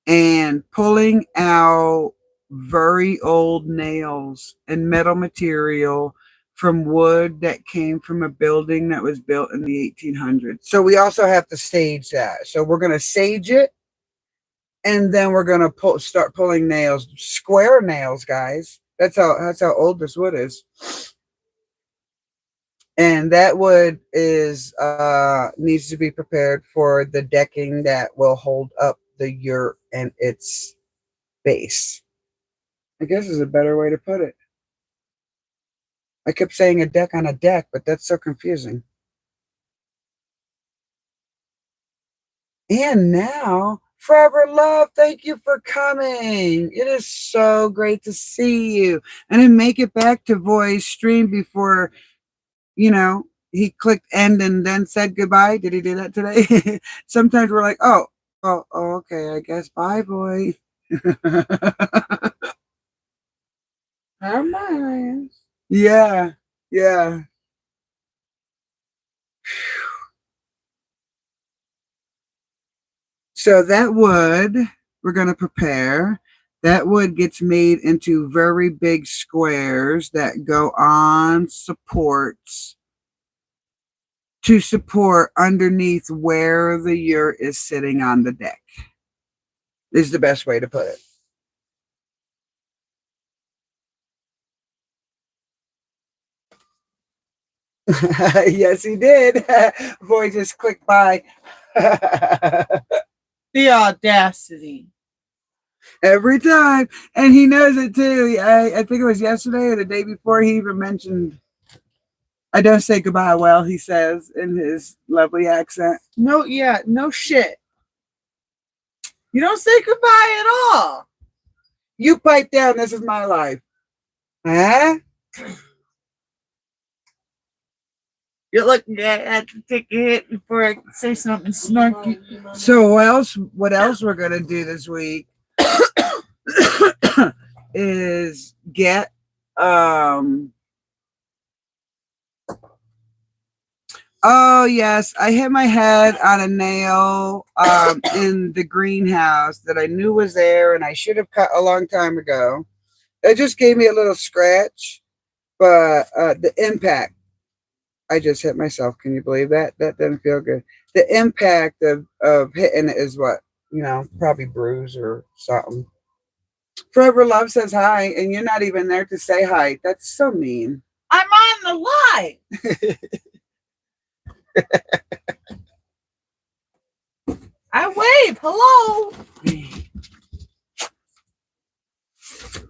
and pulling out very old nails and metal material from wood that came from a building that was built in the 1800s. So we also have to sage that. So we're going to sage it, and then we're going to start pulling nails, square nails, guys. That's how old this wood is. And that wood is needs to be prepared for the decking that will hold up the yurt and its base. I guess is a better way to put it. I kept saying a deck on a deck, but that's so confusing. And now, Forever Love, thank you for coming. It is so great to see you. And then make it back to voice stream before, he clicked end and then said goodbye. Did he do that today? Sometimes we're like, oh, okay, I guess bye, boy. Never mind. Yeah. So that wood we're going to prepare. That wood gets made into very big squares that go on supports to support underneath where the yurt is sitting on the deck. Is the best way to put it. Yes, he did. Boy just clicked by. The audacity. Every time. And he knows it too. I think it was yesterday or the day before he even mentioned, I don't say goodbye well, he says in his lovely accent. No shit. You don't say goodbye at all. You pipe down, this is my life. Huh? You're looking at to take a hit before I can say something snarky. So what else we're gonna do this week is get oh yes, I hit my head on a nail in the greenhouse that I knew was there and I should have cut a long time ago. It just gave me a little scratch, but the impact, I just hit myself. Can you believe that? That didn't feel good. The impact of hitting it is what, probably bruise or something. Forever Love says hi, and you're not even there to say hi. That's so mean. I'm on the live. I wave. Hello.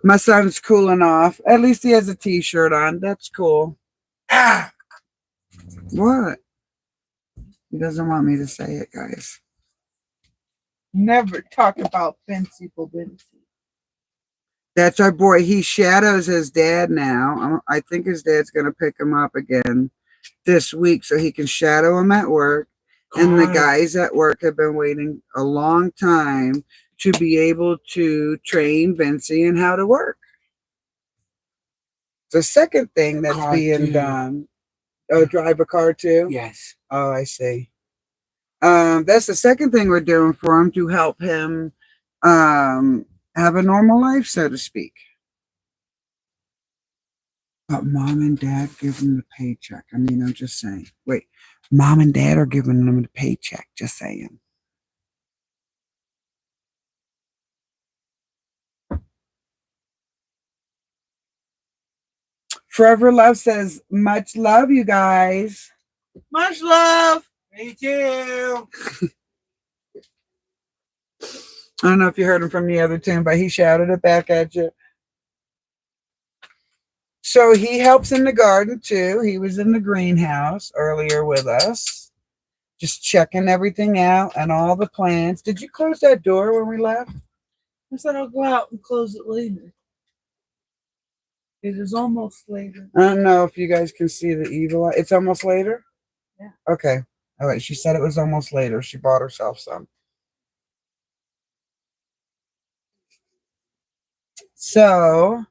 My son's cooling off. At least he has a t-shirt on. That's cool. Ah. What? He doesn't want me to say it, guys. Never talk about Fancy Bobincy. That's our boy. He shadows his dad now. I think his dad's going to pick him up again this week so he can shadow him at work. And the guys at work have been waiting a long time to be able to train Vincy in how to work. The second thing that's Car being too. done. Oh, drive a car too? Yes. Oh, I see. That's the second thing we're doing for him to help him have a normal life, so to speak. But mom and dad give him the paycheck. I mean, I'm just saying. Wait, mom and dad are giving him the paycheck. Just saying. Forever Love says, much love, you guys. Much love. Me too. I don't know if you heard him from the other tune, but he shouted it back at you. So he helps in the garden too. He was in the greenhouse earlier with us, just checking everything out and all the plants. Did you close that door when we left? I said I'll go out and close it later. It is almost later. I don't know if you guys can see the evil eye. It's almost later? Yeah. Okay. All right. She said it was almost later. She bought herself some. So,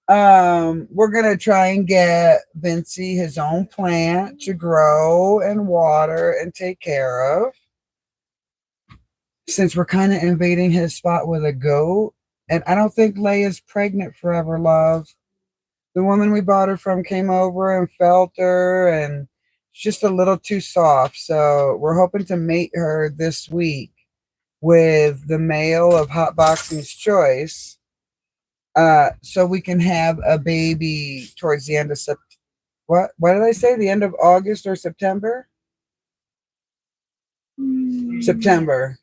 we're going to try and get Vincey his own plant to grow and water and take care of. Since we're kind of invading his spot with a goat. And I don't think Leia's pregnant, Forever Love. The woman we bought her from came over and felt her, and she's just a little too soft. So we're hoping to mate her this week with the male of Hot Boxing's choice, so we can have a baby towards the end of what did I say? The end of August or September? September,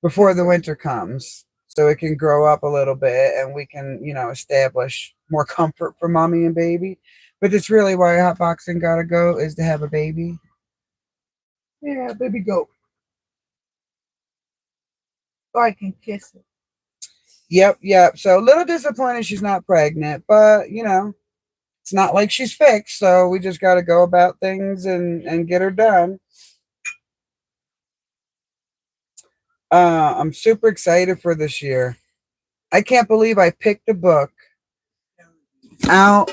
before the winter comes, so it can grow up a little bit and we can, establish more comfort for mommy and baby. But that's really why hot boxing gotta go, is to have a baby. Yeah, baby goat. So I can kiss it. Yep. So a little disappointed she's not pregnant, but it's not like she's fixed, so we just gotta go about things and get her done. I'm super excited for this year. I can't believe I picked a book out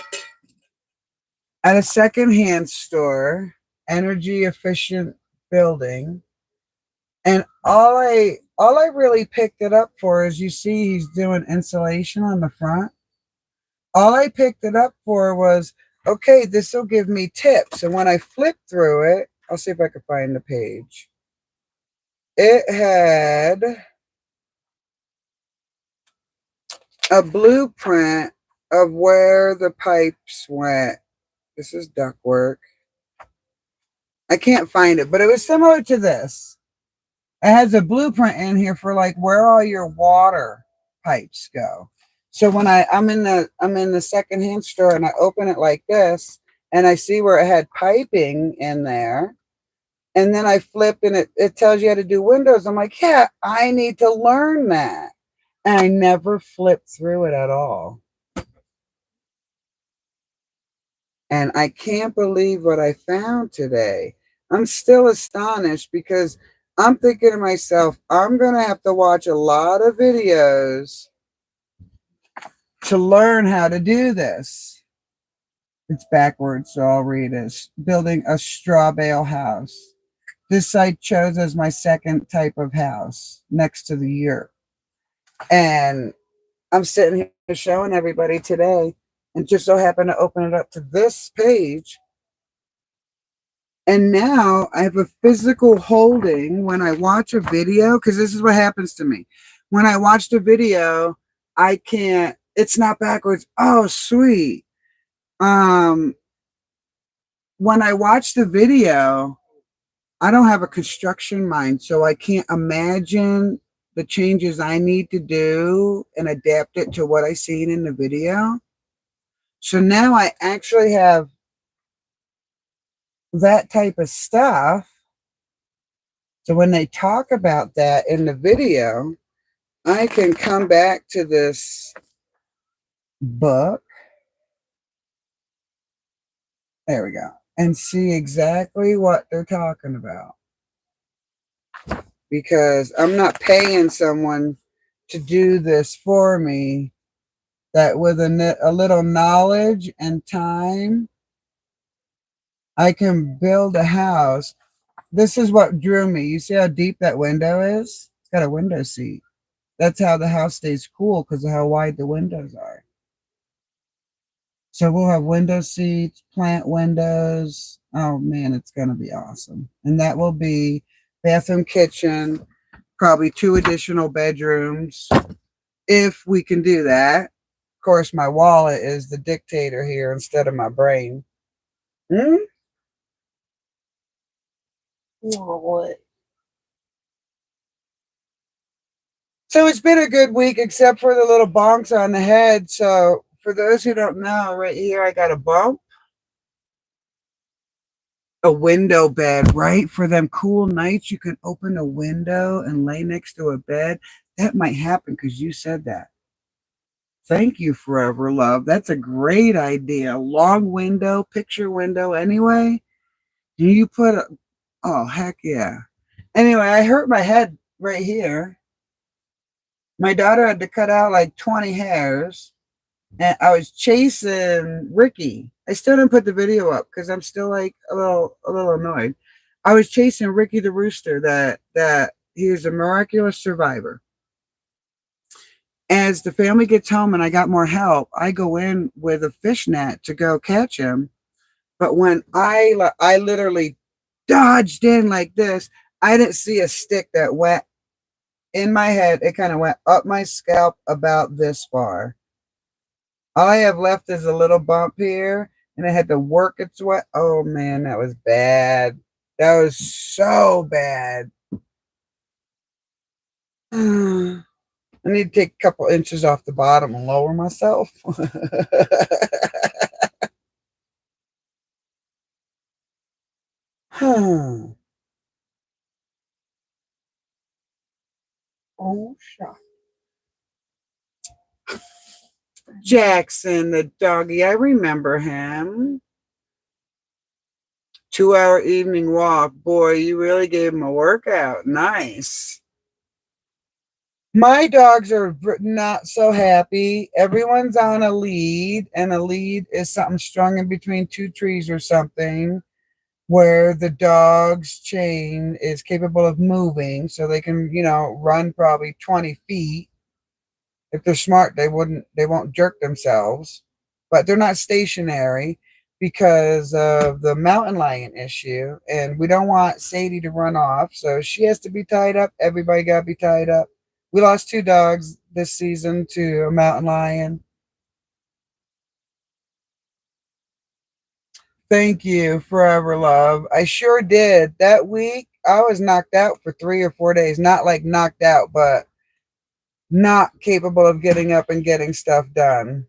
at a secondhand store, energy efficient building, and all I really picked it up for is, you see he's doing insulation on the front. All I picked it up for was, okay, this will give me tips. And when I flipped through it, I'll see if I can find the page. It had a blueprint of where the pipes went. This is ductwork. I can't find it, but it was similar to this. It has a blueprint in here for like where all your water pipes go. So when I'm in the secondhand store and I open it like this and I see where it had piping in there, and then I flip and it tells you how to do windows. I'm like, yeah, I need to learn that. And I never flipped through it at all. And I can't believe what I found today. I'm still astonished because I'm thinking to myself, I'm going to have to watch a lot of videos to learn how to do this. It's backwards, so I'll read it. Building a straw bale house. This site chose as my second type of house next to the yurt. And I'm sitting here showing everybody today, and just so happened to open it up to this page. And now I have a physical holding when I watch a video, because this is what happens to me. When I watch the video, I can't, it's not backwards. Oh, sweet. When I watch the video, I don't have a construction mind, so I can't imagine the changes I need to do and adapt it to what I seen in the video. So now I actually have that type of stuff. So when they talk about that in the video, I can come back to this book. There we go. And see exactly what they're talking about. Because I'm not paying someone to do this for me. that with a little knowledge and time, I can build a house. This is what drew me. You see how deep that window is? It's got a window seat. That's how the house stays cool because of how wide the windows are. So we'll have window seats, plant windows. Oh man, it's going to be awesome. And that will be bathroom, kitchen, probably 2 additional bedrooms if we can do that. Of course, my wallet is the dictator here instead of my brain. Hmm? What? So it's been a good week, except for the little bonks on the head. So for those who don't know, right here I got a bump, a window bed, right? For them cool nights, you can open a window and lay next to a bed. That might happen because you said that. Thank you, Forever Love. That's a great idea. Long window, picture window anyway. Do you put a, oh, heck yeah. Anyway, I hurt my head right here. My daughter had to cut out like 20 hairs, and I was chasing Ricky. I still didn't put the video up because I'm still like a little annoyed. I was chasing Ricky the rooster that he was a miraculous survivor. As the family gets home and I got more help, I go in with a fish net to go catch him. But when I literally dodged in like this, I didn't see a stick that went in my head. It kind of went up my scalp about this far. All I have left is a little bump here, and it had to work its way. Oh man, that was bad. That was so bad. I need to take a couple inches off the bottom and lower myself. Oh, shot. Jackson, the doggy, I remember him. 2-hour evening walk. Boy, you really gave him a workout. Nice. My dogs are not so happy. Everyone's on a lead, and a lead is something strung in between 2 trees or something where the dog's chain is capable of moving so they can, run probably 20 feet. If they're smart, they won't jerk themselves, but they're not stationary because of the mountain lion issue. And we don't want Sadie to run off. So she has to be tied up. Everybody got to be tied up. We lost 2 dogs this season to a mountain lion. Thank you, Forever Love. I sure did. That week, I was knocked out for 3 or 4 days. Not like knocked out, but not capable of getting up and getting stuff done.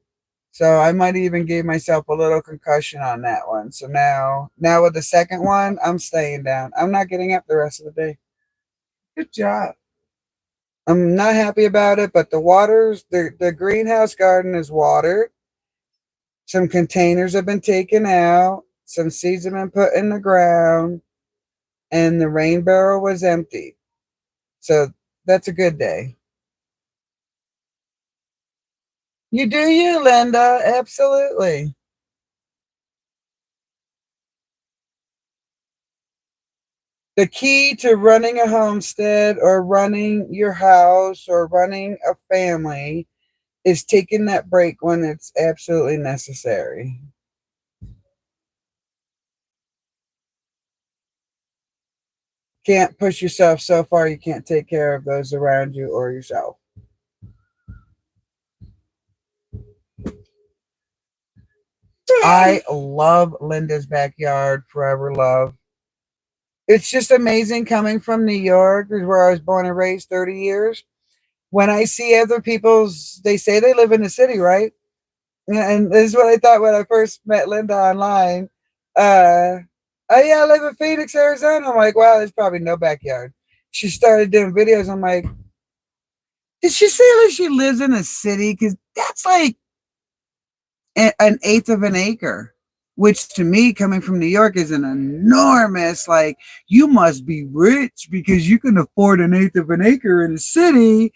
So I might even give myself a little concussion on that one. So now with the second one, I'm staying down. I'm not getting up the rest of the day. Good job. I'm not happy about it, but the greenhouse garden is watered. Some containers have been taken out. Some seeds have been put in the ground, and the rain barrel was empty. So that's a good day. You do you, Linda. Absolutely. The key to running a homestead or running your house or running a family is taking that break when it's absolutely necessary. Can't push yourself so far you can't take care of those around you or yourself. I love Linda's backyard, Forever Love. It's just amazing coming from New York, where I was born and raised 30 years. When I see other people's, they say they live in the city, right? And this is what I thought when I first met Linda online. Oh yeah, I live in Phoenix, Arizona. I'm like, wow, there's probably no backyard. She started doing videos. I'm like, did she say that she lives in a city? Because that's like an eighth of an acre, which to me, coming from New York, is an enormous, like, you must be rich because you can afford an eighth of an acre in a city.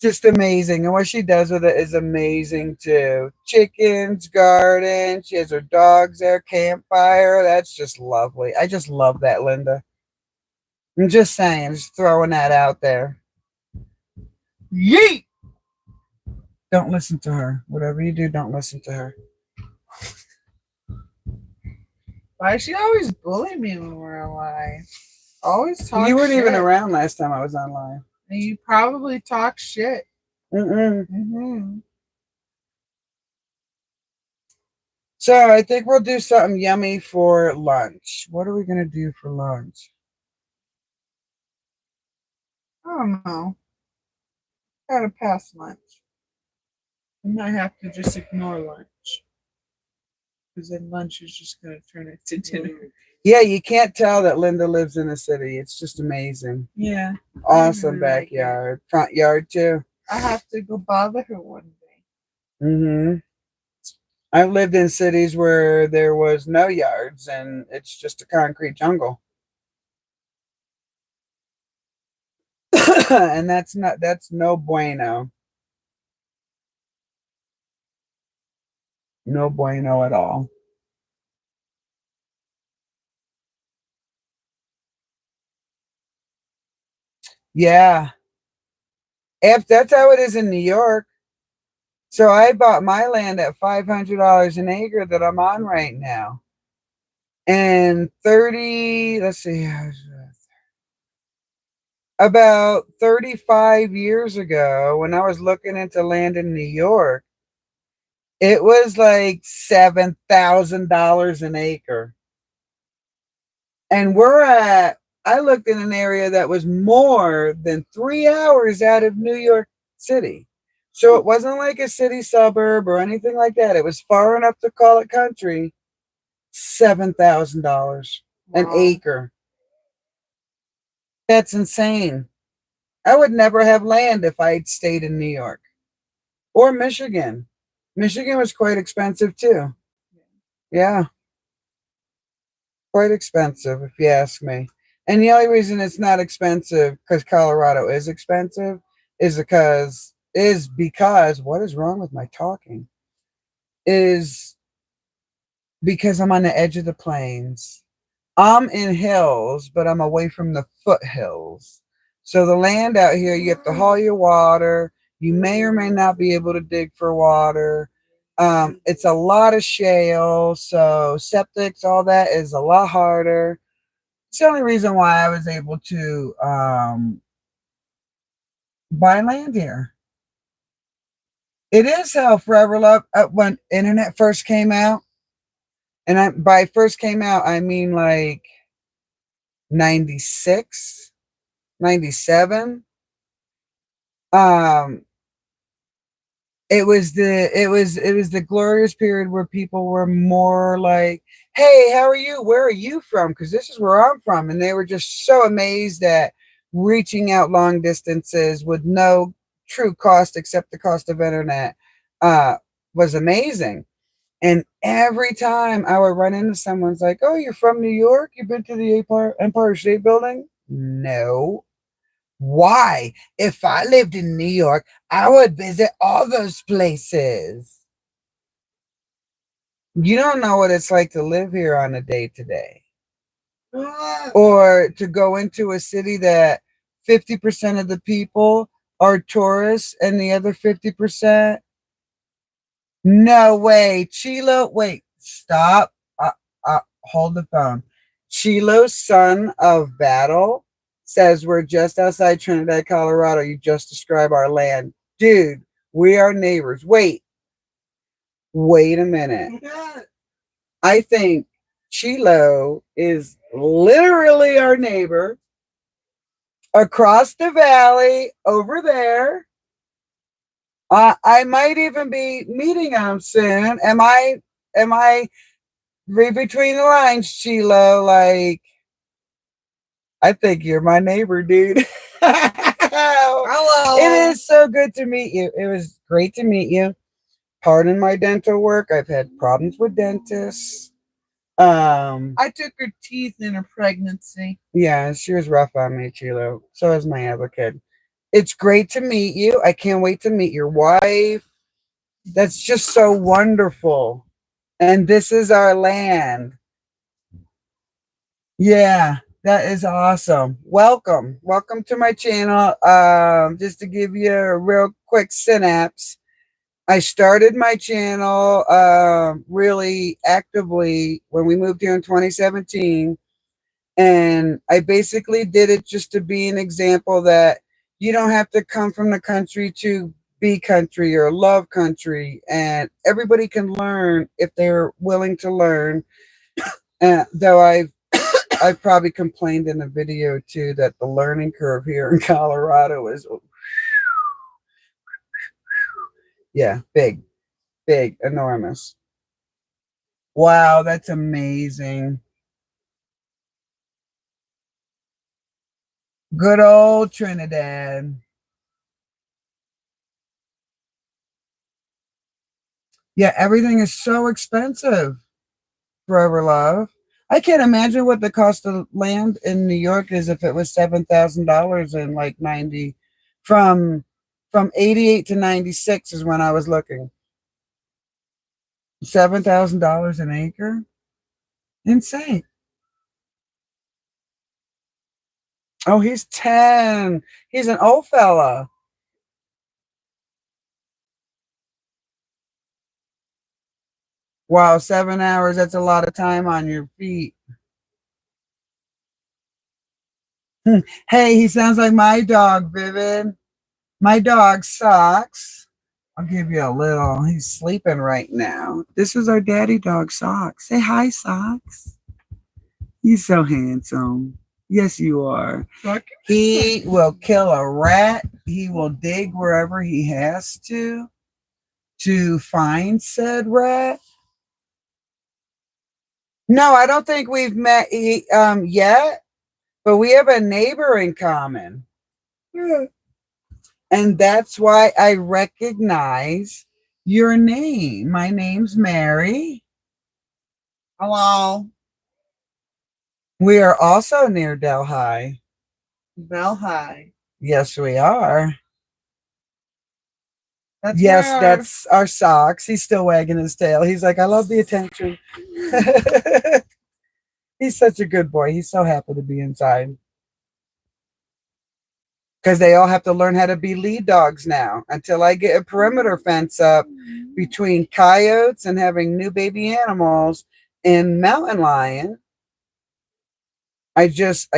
Just amazing. And what she does with it is amazing too. Chickens, garden. She has her dogs there, campfire. That's just lovely. I just love that, Linda. I'm just saying, just throwing that out there. Yeet! Don't listen to her. Whatever you do, don't listen to her. Why she always bully me when we're alive? Always talk You weren't shit. even around last time I was online. And you probably talk shit. Mm-mm. Mm-hmm. So I think we'll do something yummy for lunch. What are we gonna do for lunch? I don't know. Gotta pass lunch. I might have to just ignore lunch. Because then lunch is just gonna turn into dinner. Yeah, you can't tell that Linda lives in a city. It's just amazing. Yeah. Awesome really like backyard. Front yard too. I have to go bother her one day. Mm-hmm. I've lived in cities where there was no yards and it's just a concrete jungle. And that's no bueno. No bueno at all. Yeah. If that's how it is in New York. So I bought my land at $500 an acre that I'm on right now. And 30, let's see, about 35 years ago, when I was looking into land in New York, it was like $7,000 an acre. And I looked in an area that was more than 3 hours out of New York City. So it wasn't like a city suburb or anything like that. It was far enough to call it country. $7,000 an acre. That's insane. I would never have land if I'd stayed in New York or Michigan. Michigan was quite expensive too. Yeah, quite expensive if you ask me. And the only reason it's not expensive because Colorado is expensive is because what is wrong with my talking? Is because I'm on the edge of the plains. I'm in hills, but I'm away from the foothills. So the land out here, you have to haul your water. You may or may not be able to dig for water. It's a lot of shale, so septics, all that is a lot harder. It's the only reason why I was able to buy land here. It is how forever love when internet first came out, and by first came out I mean like 96, 97. um it was the glorious period where people were more like, hey, how are you, where are you from, because this is where I'm from, and they were just so amazed at reaching out long distances with no true cost except the cost of internet. uh was amazing. And every time I would run into someone's like, oh, you're from New York, you've been to the Empire State Building? No. Why? If I lived in New York, I would visit all those places. You don't know what it's like to live here on a day to day, or to go into a city that 50% of the people are tourists and the other 50%. No way. Chilo, wait, stop. Hold the phone. Chilo's son of battle says we're just outside Trinidad, Colorado. You just described our land. Dude, we are neighbors. Wait a minute. I think Chilo is literally our neighbor across the valley over there. I might even be meeting him soon. Am I read between the lines, Chilo? Like, I think you're my neighbor, dude. Hello. It is so good to meet you. It was great to meet you. Pardon my dental work. I've had problems with dentists. I took her teeth in her pregnancy. Yeah, she was rough on me, Chilo. So was my other kid. It's great to meet you. I can't wait to meet your wife. That's just so wonderful. And this is our land. Yeah, that is awesome. Welcome. Welcome to my channel. Just to give you a real quick synapse. I started my channel really actively when we moved here in 2017. And I basically did it just to be an example that you don't have to come from the country to be country or love country. And everybody can learn if they're willing to learn. Though I've probably complained in a video too that the learning curve here in Colorado is, yeah, big, enormous. Wow, that's amazing. Good old Trinidad. Yeah, everything is so expensive. Forever Love. I can't imagine what the cost of land in New York is if it was $7,000 in like 90 from from 88 to 96 is when I was looking. $7,000 an acre? Insane. Oh, he's 10. He's an old fella. Wow, 7 hours, that's a lot of time on your feet. Hey, he sounds like my dog, Vivid. My dog Socks. I'll give you a little. He's sleeping right now. This is our daddy dog, Socks. Say hi, Socks. He's so handsome. Yes, you are. He will kill a rat. He will dig wherever he has to find said rat. No, I don't think we've met yet, but we have a neighbor in common. Yeah. And that's why I recognize your name. My name's Mary. Hello. We are also near Delhi. Delhi. Yes, we are. That's yes, where that's our Socks. He's still wagging his tail. He's like, I love the attention. He's such a good boy. He's so happy to be inside. Because they all have to learn how to be lead dogs now. Until I get a perimeter fence up between coyotes and having new baby animals and mountain lion, I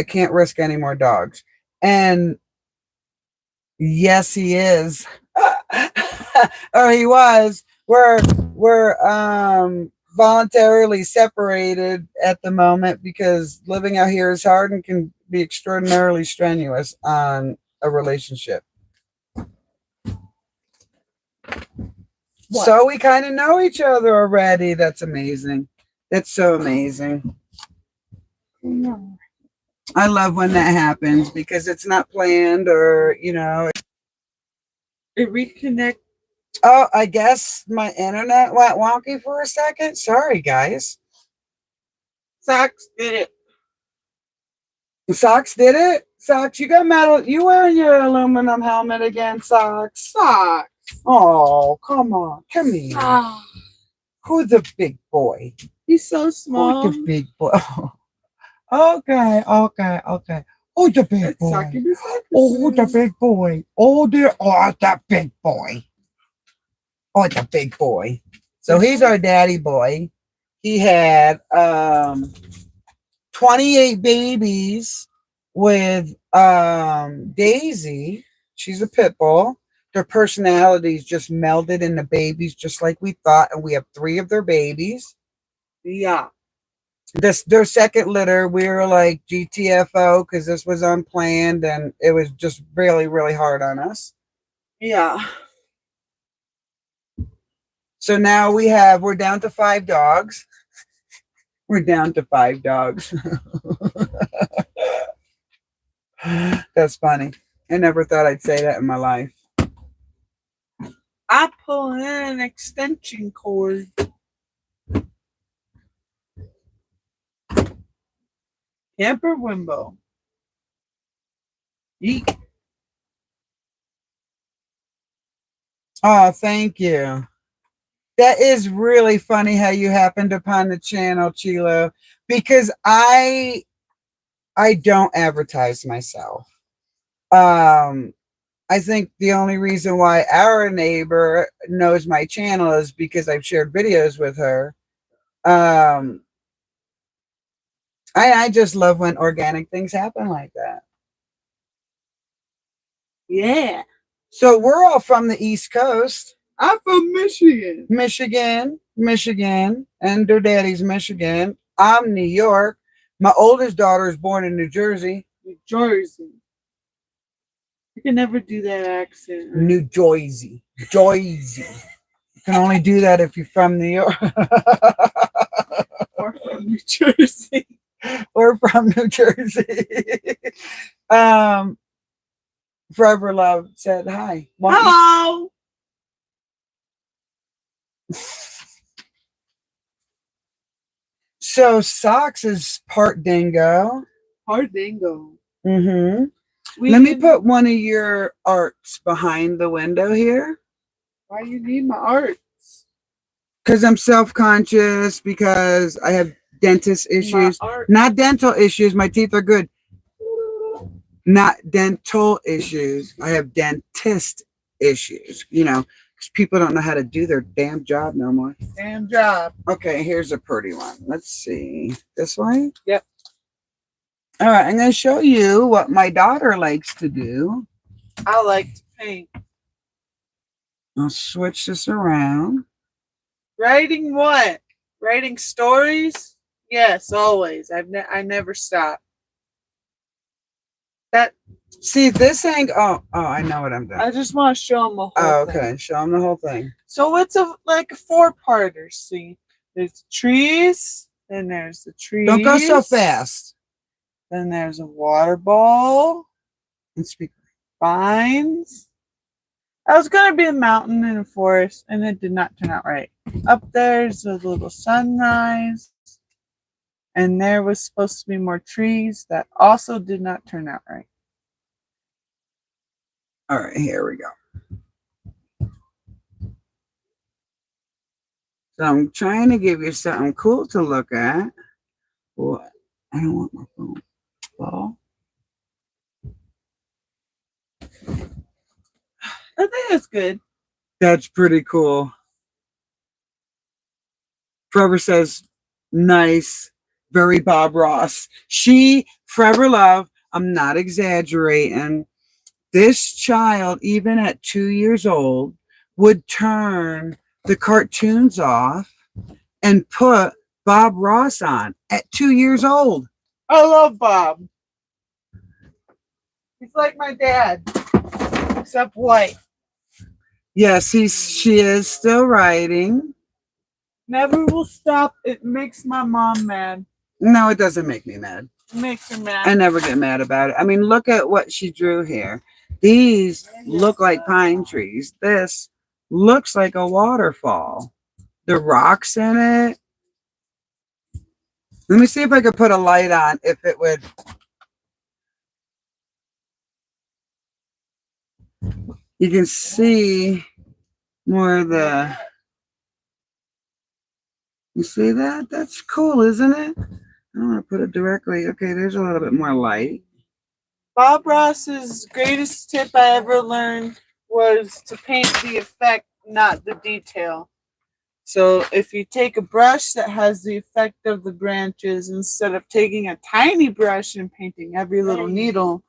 can't risk any more dogs. And yes, he is. Or he was. We're voluntarily separated at the moment because living out here is hard and can be extraordinarily strenuous on a relationship. What? So we kind of know each other already. That's amazing. That's so amazing. I love when that happens because it's not planned or, it reconnect. Oh, I guess my internet went wonky for a second. Sorry, guys. Socks did it. Socks did it? Socks, you got metal. You wearing your aluminum helmet again, Socks? Socks. Oh, come on. Come here. Ah. Who's the big boy? He's so small. Who's the big boy? Okay. Oh, the big boy. Oh, the big boy. Oh, the big boy. Oh, the big boy. So he's our daddy boy. He had 28 babies with Daisy. She's a pit bull. Their personalities just melded in the babies just like we thought. And we have 3 of their babies. Yeah. Their second litter, we were like GTFO because this was unplanned and it was just really, really hard on us. Yeah. So now we're down to 5 dogs. We're down to 5 dogs. That's funny. I never thought I'd say that in my life. I pull in an extension cord. Camper Wimbo. Yeet. Oh, thank you. That is really funny how you happened upon the channel, Chilo, because I don't advertise myself. Um, I think the only reason why our neighbor knows my channel is because I've shared videos with her. Um, I just love when organic things happen like that. Yeah. So we're all from the East Coast. I'm from Michigan. Michigan, and their daddy's Michigan. I'm New York. My oldest daughter is born in New Jersey. New Jersey. You can never do that accent. Right? New Jersey. Jersey. You can only do that if you're from New York. Or from New Jersey. Or from New Jersey. um, Forever Love said hi. Hello. So Socks is part dingo. Part dingo. Mm-hmm. Let me put one of your arts behind the window here. Why you need my arts? Because I'm self-conscious, because I have dentist issues. Not dental issues. My teeth are good. Not dental issues. I have dentist issues. You know, because people don't know how to do their damn job no more. Damn job. Okay, here's a pretty one. Let's see. This way? Yep. All right, I'm going to show you what my daughter likes to do. I like to paint. I'll switch this around. Writing what? Writing stories? Yes, always. I never stop. That. See, this ain't. Oh, I know what I'm doing. I just want to show them the whole thing. Okay, show them the whole thing. So it's like a four-parter. See, there's the trees, then there's the trees. Don't go so fast. Then there's a water ball. And speak. Vines. I was going to be a mountain and a forest, and it did not turn out right. Up there's a little sunrise, and there was supposed to be more trees. That also did not turn out right. All right, here we go. So I'm trying to give you something cool to look at. Well, I don't want my phone. Ball. I think that's good. That's pretty cool. Forever says, nice, very Bob Ross. Forever Love, I'm not exaggerating. This child, even at 2 years old, would turn the cartoons off and put Bob Ross on at 2 years old. I love Bob. He's like my dad, except white. Yes, she is still writing. Never will stop. It makes my mom mad. No, it doesn't make me mad. It makes her mad. I never get mad about it. I mean, look at what she drew here. These look like pine trees. This looks like a waterfall. The rocks in it. Let me see if I could put a light on, if it would. You can see more of the. You see that? That's cool, isn't it? I don't want to put it directly. Okay, there's a little bit more light. Bob Ross's greatest tip I ever learned was to paint the effect, not the detail. So if you take a brush that has the effect of the branches, instead of taking a tiny brush and painting every little needle,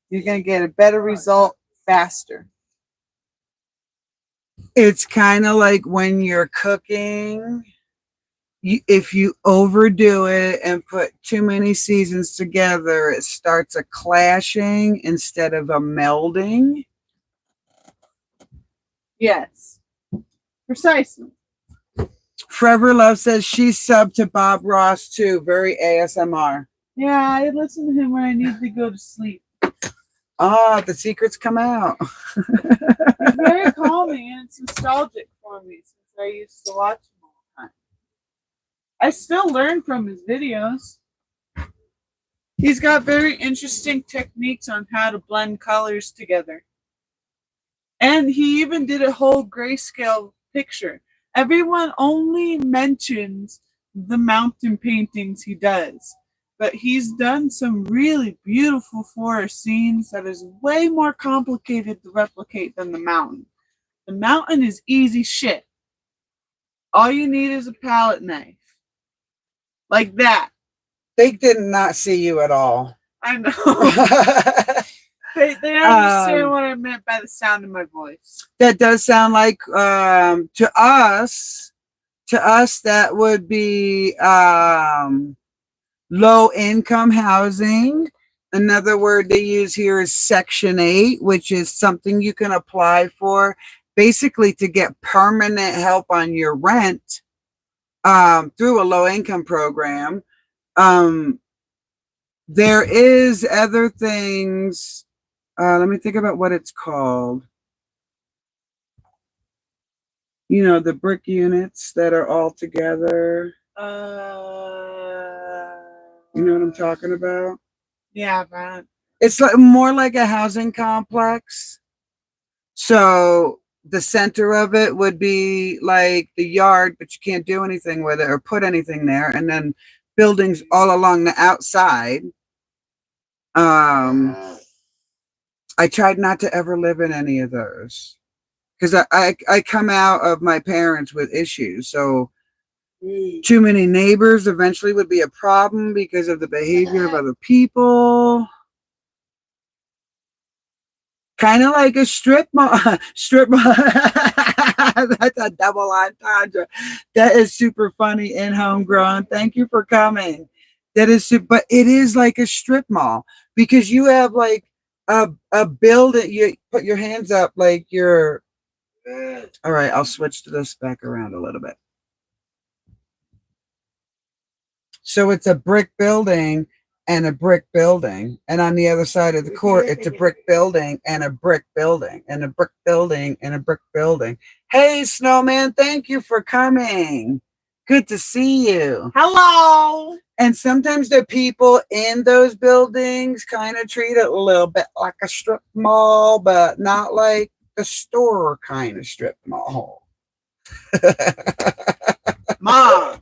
you're going to get a better result faster. It's kind of like when you're cooking. If you overdo it and put too many seasons together, it starts a clashing instead of a melding. Yes, precisely. Forever Love says she's subbed to Bob Ross too. Very ASMR. Yeah, I listen to him when I need to go to sleep. Ah, the secrets come out. It's very calming and it's nostalgic for me since I used to watch him all the time. I still learn from his videos. He's got very interesting techniques on how to blend colors together. And he even did a whole grayscale picture. Everyone only mentions the mountain paintings he does, but he's done some really beautiful forest scenes that is way more complicated to replicate than the mountain. The mountain is easy shit. All you need is a palette knife. Like that. They did not see you at all. I know. They understand what I meant by the sound of my voice. That does sound like to us that would be low income housing. Another word they use here is Section 8, which is something you can apply for basically to get permanent help on your rent through a low income program. There is other things. Let me think about what it's called. You know, the brick units that are all together. You know what I'm talking about? Yeah, but It's like more like a housing complex. So the center of it would be like the yard, but you can't do anything with it or put anything there. And then buildings all along the outside. I tried not to ever live in any of those because I come out of my parents with issues. So too many neighbors eventually would be a problem because of the behavior of other people. Kind of like a strip mall. Strip mall. That's a double entendre. That is super funny and homegrown. Thank you for coming. That is super, but it is like a strip mall because you have like a building. You put your hands up like you're. All right, I'll switch to this back around a little bit. So it's a brick building and a brick building. And on the other side of the court, it's a brick building and a brick building and a brick building and a brick building. Hey, Snowman, thank you for coming. Good to see you. hello. And sometimes the people in those buildings kind of treat it a little bit like a strip mall, but not like a store kind of strip mall. Mom,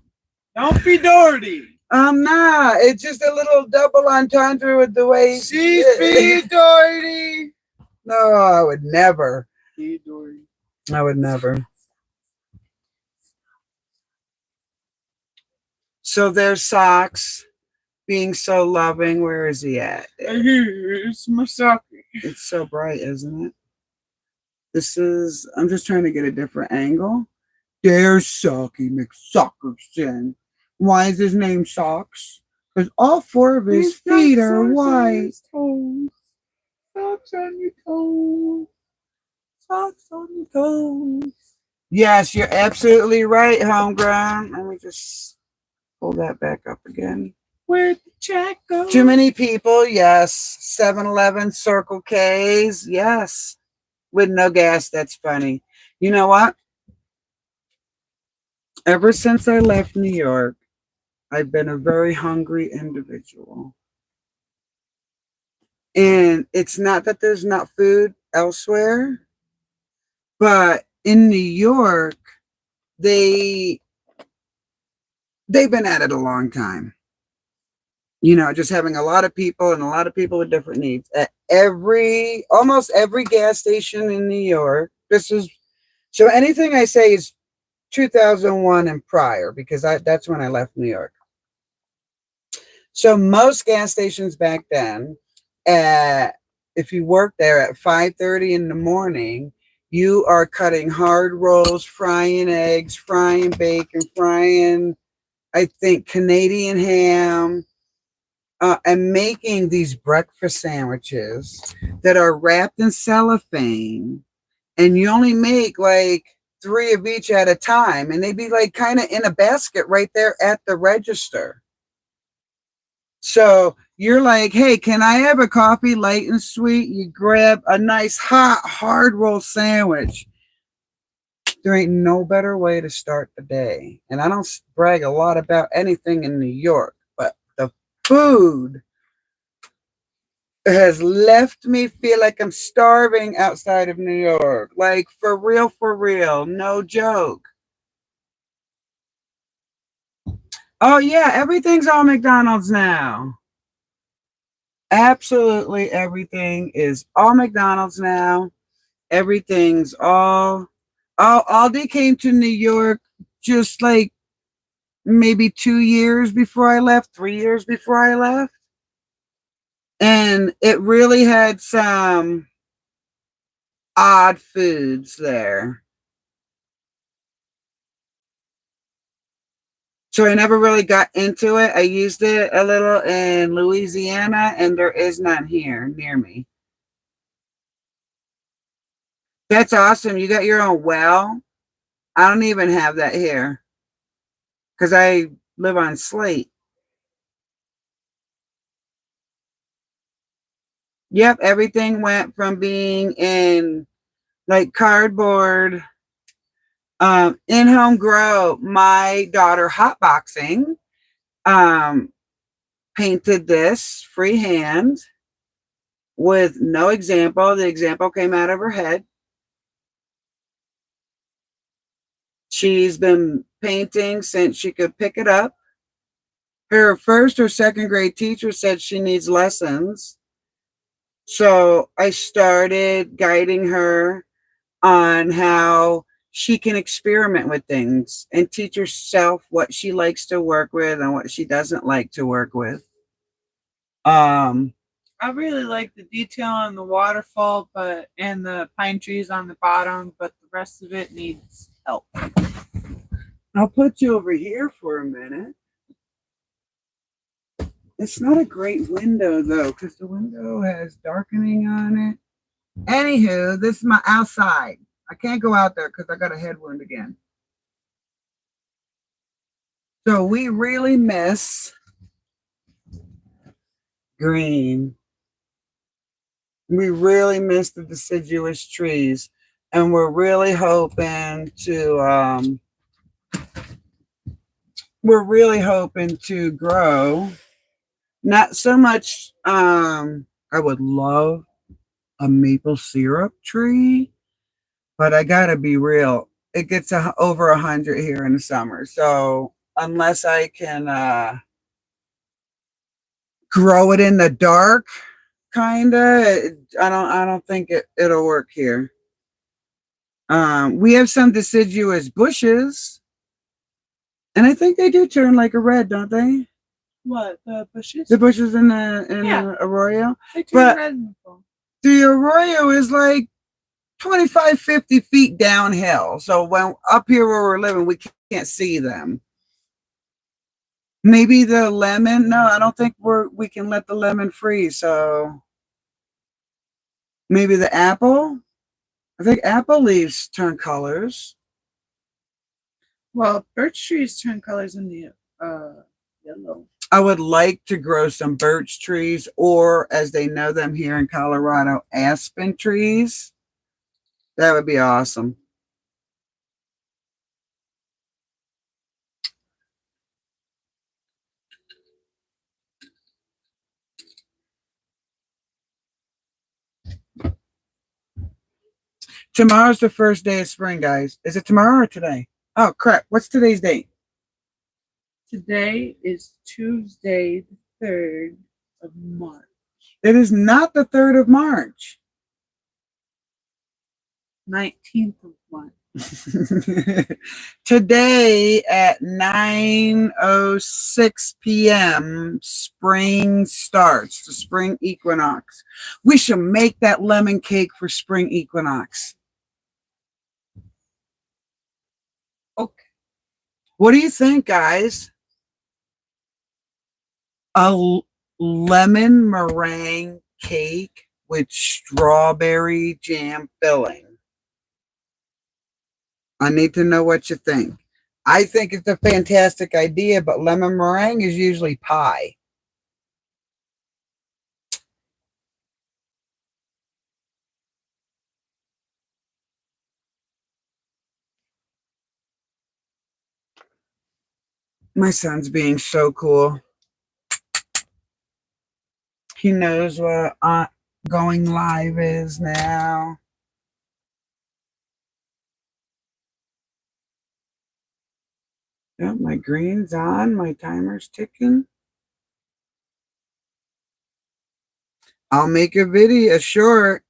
don't be dirty. Nah, it's just a little double entendre with the way She's being dirty. No, I would never. Be dirty. I would never. So there's Socks being so loving. Where is he at? It's my socket. It's so bright, isn't it? This is, I'm just trying to get a different angle. There's Socky McSockerson. Why is his name Socks? Because all four of his feet are white. Socks on your toes. Socks on your toes. Yes, you're absolutely right, homegrown. Let me just pull that back up again. Where'd the check go? Too many people, yes. 7-Eleven, Circle K's, yes. With no gas, that's funny. You know what? Ever since I left New York, I've been a very hungry individual. And it's not that there's not food elsewhere, but in New York, they've been at it a long time. You know, just having a lot of people and a lot of people with different needs. At almost every gas station in New York, so anything I say is 2001 and prior, because that's when I left New York. So most gas stations back then, if you work there at 5:30 in the morning, you are cutting hard rolls, frying eggs, frying bacon, frying, I think, Canadian ham, and making these breakfast sandwiches that are wrapped in cellophane. And you only make like 3 of each at a time. And they'd be like kind of in a basket right there at the register. So you're like, hey, can I have a coffee light and sweet? You grab a nice hot hard roll sandwich. There ain't no better way to start the day. And I don't brag a lot about anything in New York, but the food has left me feel like I'm starving outside of New York. Like for real, no joke. Oh yeah, everything's all McDonald's now. Absolutely everything is all McDonald's now. Everything's all Aldi came to New York just like maybe 2 years before I left, 3 years before I left. And it really had some odd foods there. So I never really got into it. I used it a little in Louisiana, and there is none here near me. That's awesome. You got your own well. I don't even have that here because I live on Slate. Yep, everything went from being in like cardboard, in-home grow. My daughter hotboxing um, painted this freehand with no example. The example came out of her head. She's been painting since she could pick it up. Her first or second grade teacher said she needs lessons. So I started guiding her on how she can experiment with things and teach herself what she likes to work with and what she doesn't like to work with. Um, I really like the detail on the waterfall, and the pine trees on the bottom, but the rest of it needs help. I'll put you over here for a minute. It's not a great window though, because the window has darkening on it. Anywho, this is my outside. I can't go out there because I got a head wound again. So we really miss green. We really miss the deciduous trees. And we're really hoping to grow. Not so much I would love a maple syrup tree, but I gotta be real. It gets over 100 here in the summer. So unless I can grow it in the dark, kinda, I don't think it'll work here. We have some deciduous bushes, and I think they do turn like a red, don't they? What, the bushes? The bushes in the arroyo. They turn But red in the fall. the arroyo is like 25, 50 feet downhill. So when up here where we're living, we can't see them. Maybe the lemon. No, I don't think we can let the lemon freeze. So maybe the apple. I think apple leaves turn colors. Well, birch trees turn colors in the yellow. I would like to grow some birch trees, or as they know them here in Colorado, aspen trees. That would be awesome. Tomorrow's the first day of spring, guys. Is it tomorrow or today? Oh, crap. What's today's date? Today is Tuesday, the 3rd of March. It is not the 3rd of March. 19th of March. Today at 9:06 p.m., spring starts, the spring equinox. We should make that lemon cake for spring equinox. Okay. What do you think, guys? A lemon meringue cake with strawberry jam filling. I need to know what you think. I think it's a fantastic idea, but lemon meringue is usually pie. My son's being so cool. He knows what going live is now. Yep, my green's on. My timer's ticking. I'll make a video short.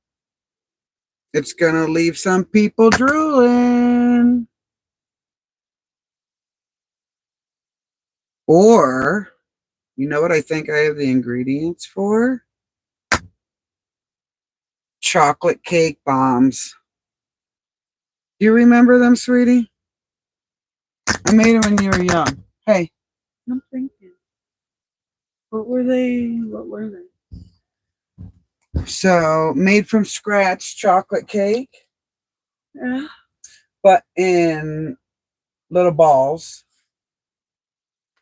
It's going to leave some people drooling. Or, you know what I think I have the ingredients for? Chocolate cake bombs. Do you remember them, sweetie? I made them when you were young. Hey. I'm thinking. What were they? What were they? So, made from scratch chocolate cake. Yeah. But in little balls.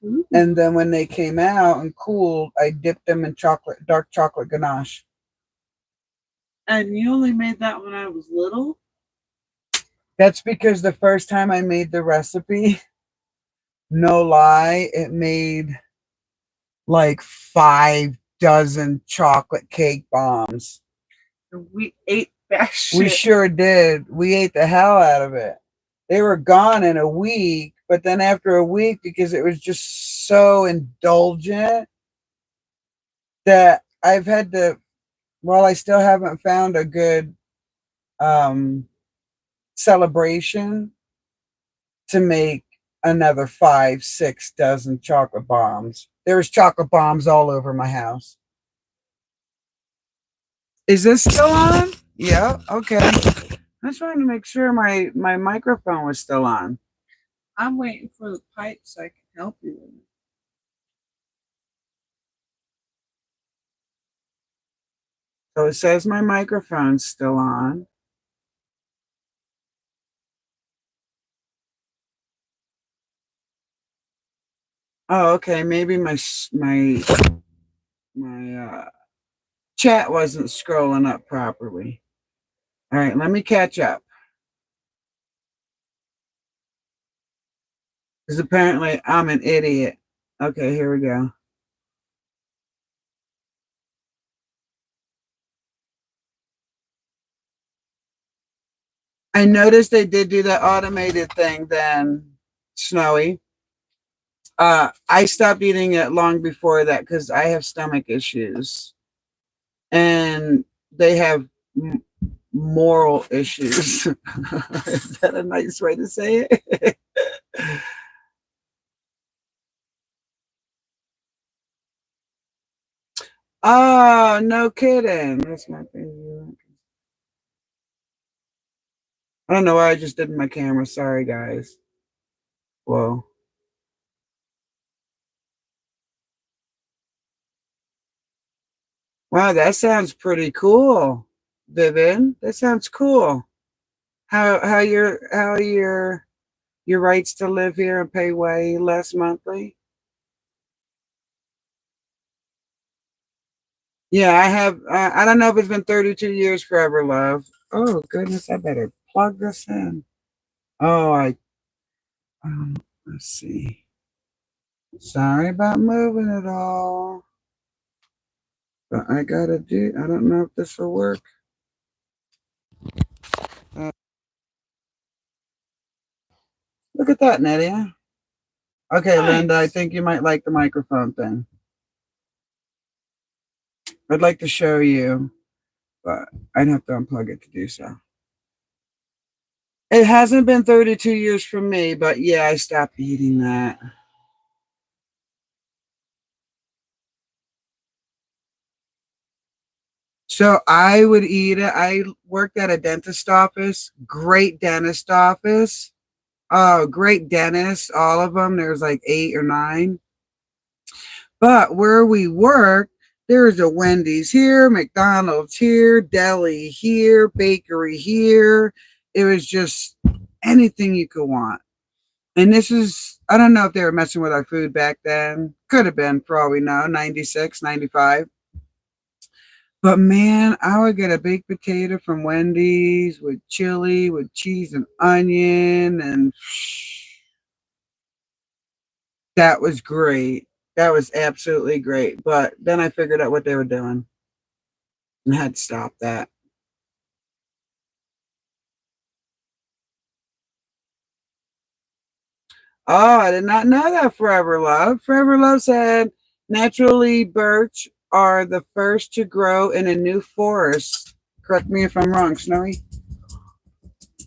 Ooh. And then when they came out and cooled, I dipped them in dark chocolate ganache. And you only made that when I was little? That's because the first time I made the recipe, no lie, it made like 5 dozen chocolate cake bombs. We ate that shit. We sure did. We ate the hell out of it. They were gone in a week, but then after a week, because it was just so indulgent, that I've had to, well, I still haven't found a good celebration to make another 5, 6 dozen chocolate bombs. There was chocolate bombs all over my house. Is this still on? Yeah, okay. I just wanted to make sure my microphone was still on. I'm waiting for the pipe so I can help you with it. So it says my microphone's still on. Oh, okay. Maybe my chat wasn't scrolling up properly. All right, let me catch up. Because apparently I'm an idiot. Okay, here we go. I noticed they did do that automated thing then, Snowy. I stopped eating it long before that because I have stomach issues. And they have moral issues. Is that a nice way to say it? Oh, no kidding. That's my favorite. I don't know why I just did my camera. Sorry, guys. Whoa. Wow, that sounds pretty cool, Vivian. That sounds cool. Your rights to live here and pay way less monthly? Yeah, I have. I don't know if it's been 32 years forever, love. Oh goodness, I better plug this in. Oh, let's see. Sorry about moving it all, but I gotta do. I don't know if this will work. Look at that, Nadia. Okay, nice. Linda, I think you might like the microphone thing. I'd like to show you, but I'd have to unplug it to do so. It hasn't been 32 years for me, but yeah, I stopped eating that. So I would eat it. I worked at a dentist office, great dentist office. Oh, great dentists, all of them. There's like 8 or 9. But where we worked, there's a Wendy's here, McDonald's here, deli here, bakery here. It was just anything you could want. And this is, I don't know if they were messing with our food back then. Could have been, for all we know, 96, 95. But man, I would get a baked potato from Wendy's with chili, with cheese and onion, and that was great. That was absolutely great. But then I figured out what they were doing and had to stop that. Oh, I did not know that. Forever Love. Forever Love said naturally birch are the first to grow in a new forest. Correct me if I'm wrong, Snowy.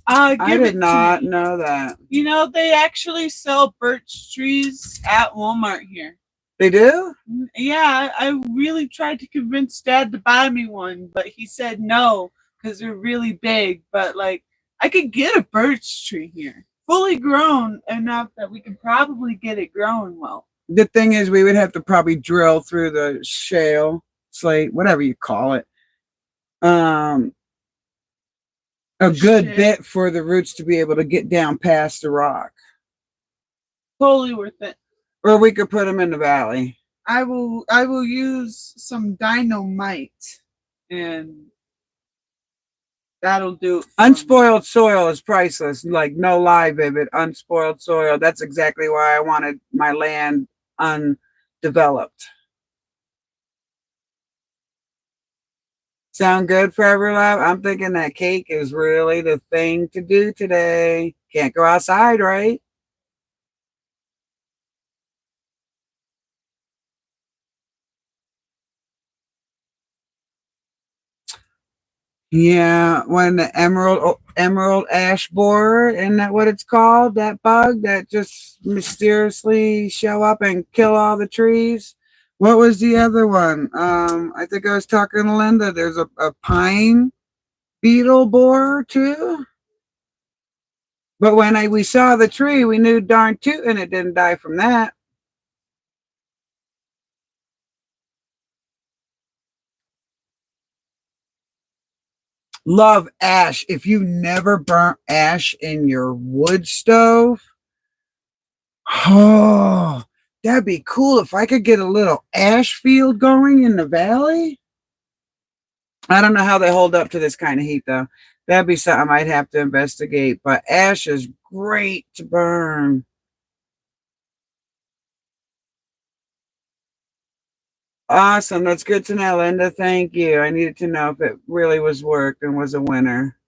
I did not know that. You know, they actually sell birch trees at Walmart here. They do? Yeah, I really tried to convince Dad to buy me one, but he said no because they're really big. But like, I could get a birch tree here, fully grown enough that we could probably get it growing well. The thing is, we would have to probably drill through the shale, slate, whatever you call it, a good bit for the roots to be able to get down past the rock. Totally worth it. Or we could put them in the valley. I will use some dynamite and that'll do it. Unspoiled soil is priceless. Like, no lie, Vivid. Unspoiled soil. That's exactly why I wanted my land undeveloped. Sound good, Forever Love? I'm thinking that cake is really the thing to do today. Can't go outside, right? Yeah, when the emerald ash borer, isn't that what it's called? That bug that just mysteriously show up and kill all the trees. What was the other one? I think I was talking to Linda. There's a pine beetle borer too. But when we saw the tree, we knew darn tootin' it didn't die from that. Love ash. If you never burnt ash in your wood stove, oh, that'd be cool if I could get a little ash field going in the valley. I don't know how they hold up to this kind of heat, though. That'd be something I'd have to investigate. But ash is great to burn. Awesome. That's good to know, Linda. Thank you. I needed to know if it really was worked and was a winner.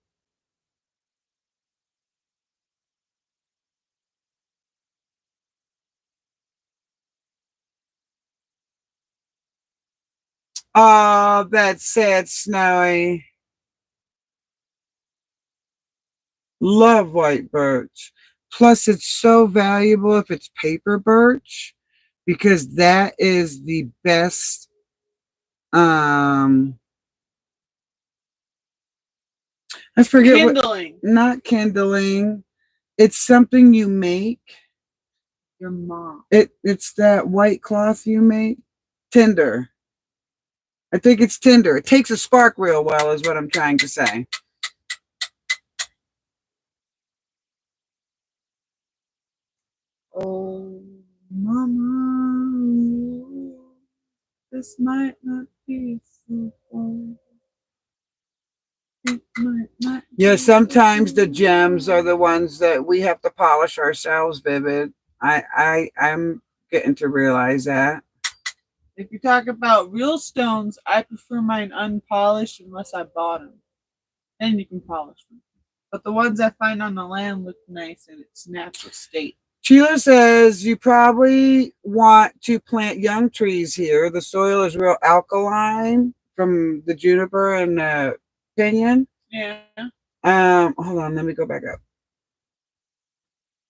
Oh, that's sad, Snowy. Love white birch. Plus, it's so valuable if it's paper birch because that is the best. I forget kindling. Not kindling. It's something you make. Your mom. It's that white cloth you make. Tinder. I think it's tinder. It takes a spark real well, is what I'm trying to say. Oh, mama, this might not be so fun. Yeah, sometimes the gems are the ones that we have to polish ourselves, Vivid. I'm getting to realize that. If you talk about real stones, I prefer mine unpolished unless I bought them. Then you can polish them. But the ones I find on the land look nice in its natural state. Sheila says you probably want to plant young trees here. The soil is real alkaline from the juniper and the pinyon. Yeah. Hold on, let me go back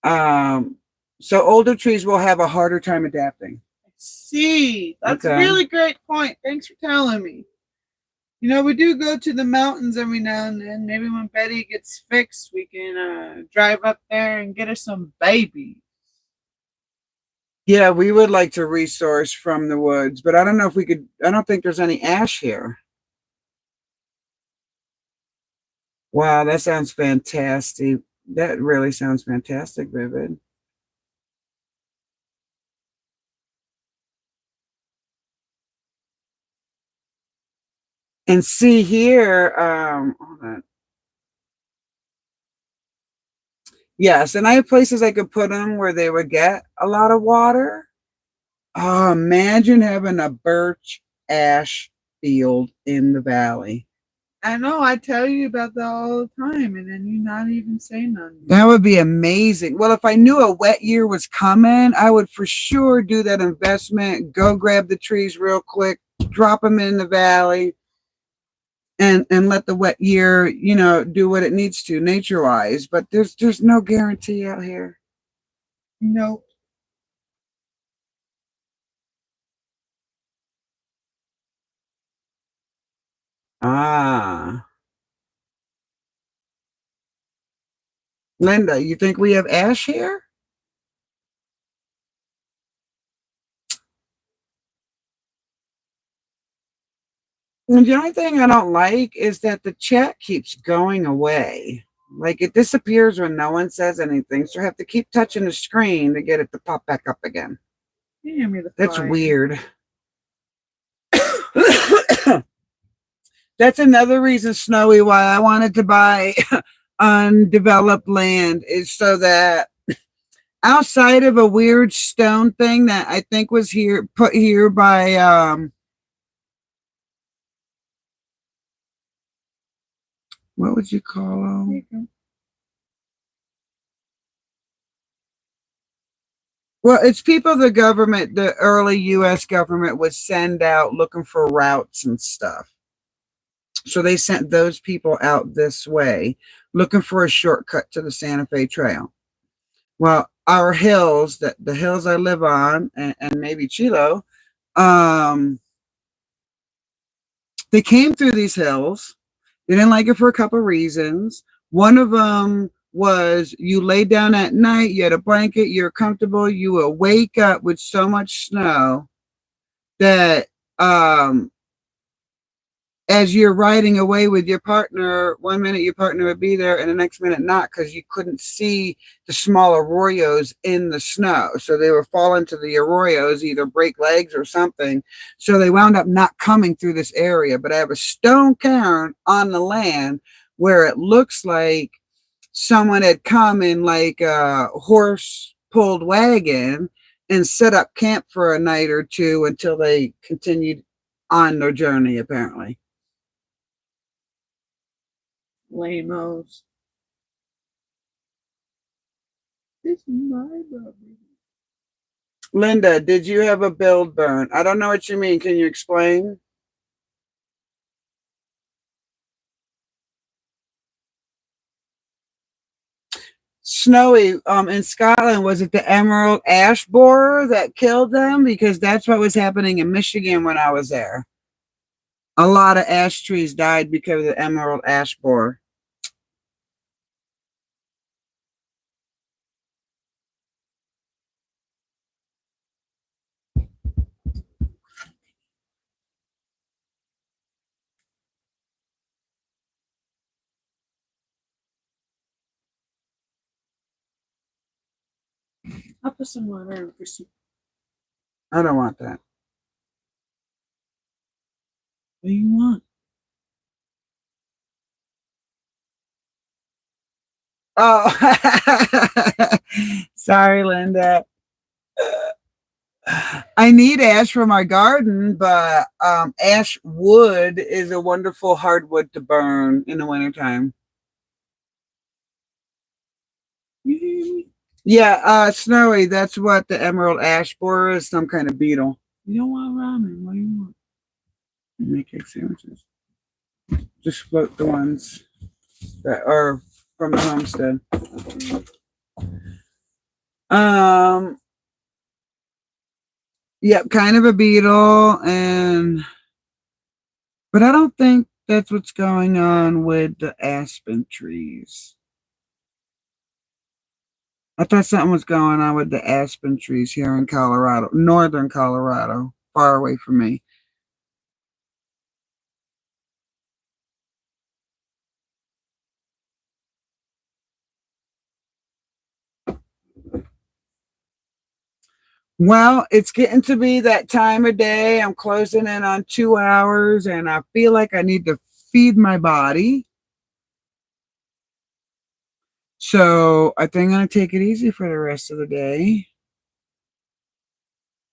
up. So older trees will have a harder time adapting. See, that's a really great point. Thanks for telling me. You know, we do go to the mountains every now and then. Maybe when Betty gets fixed, we can drive up there and get her some babies. Yeah, we would like to resource from the woods, but I don't know if we could. I don't think there's any ash here. Wow, that sounds fantastic. That really sounds fantastic, Vivid. And see here, hold on. Yes, and I have places I could put them where they would get a lot of water. Oh, imagine having a birch ash field in the valley. I know, I tell you about that all the time, and then you not even say nothing. That would be amazing. Well, if I knew a wet year was coming, I would for sure do that investment, go grab the trees real quick, drop them in the valley, and let the wet year, do what it needs to nature wise. But there's no guarantee out here. Nope. Ah. Linda, you think we have ash here? And the only thing I don't like is that the chat keeps going away. Like it disappears when no one says anything. So I have to keep touching the screen to get it to pop back up again. That's weird. That's another reason, Snowy, why I wanted to buy undeveloped land is so that outside of a weird stone thing that I think was put here by what would you call them? Well, it's people the government, the early US government would send out looking for routes and stuff. So they sent those people out this way looking for a shortcut to the Santa Fe Trail. Well, our hills, the hills I live on, and maybe Chilo, um, they came through these hills. They didn't like it for a couple of reasons. One of them was you lay down at night, you had a blanket, you're comfortable, you will wake up with so much snow that as you're riding away with your partner, 1 minute your partner would be there and the next minute not, because you couldn't see the small arroyos in the snow. So they were falling to the arroyos, either break legs or something. So they wound up not coming through this area. But I have a stone cairn on the land where it looks like someone had come in like a horse pulled wagon and set up camp for a night or two until they continued on their journey, apparently. Lamos. This is my baby. Linda, did you have a build burn? I don't know what you mean. Can you explain? Snowy, in Scotland, was it the emerald ash borer that killed them? Because that's what was happening in Michigan when I was there. A lot of ash trees died because of the emerald ash borer. I'll put some water in for soup. I don't want that. What do you want? Oh, sorry, Linda. I need ash for my garden, but ash wood is a wonderful hardwood to burn in the wintertime. You hear me? Yeah, Snowy, that's what the emerald ash borer is, some kind of beetle. You don't want ramen. What do you want? Make egg sandwiches. Just float the ones that are from the homestead. Yep, kind of a beetle, but I don't think that's what's going on with the aspen trees. I thought something was going on with the aspen trees here in Colorado, northern Colorado, far away from me. Well, it's getting to be that time of day. I'm closing in on 2 hours, and I feel like I need to feed my body. So I think I'm going to take it easy for the rest of the day.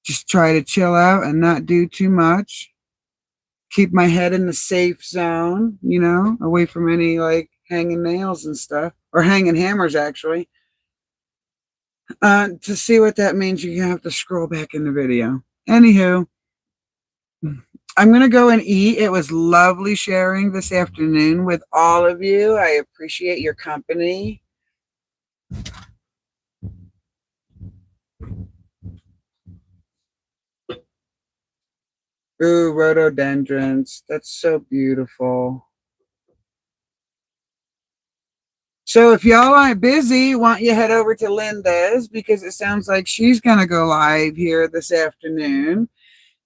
Just try to chill out and not do too much. Keep my head in the safe zone, you know, away from any like hanging nails and stuff, or hanging hammers actually. To see what that means, you have to scroll back in the video. Anywho, I'm going to go and eat. It was lovely sharing this afternoon with all of you. I appreciate your company. Ooh, rhododendrons. That's so beautiful. So if y'all aren't busy, why don't you head over to Linda's, because it sounds like she's going to go live here this afternoon.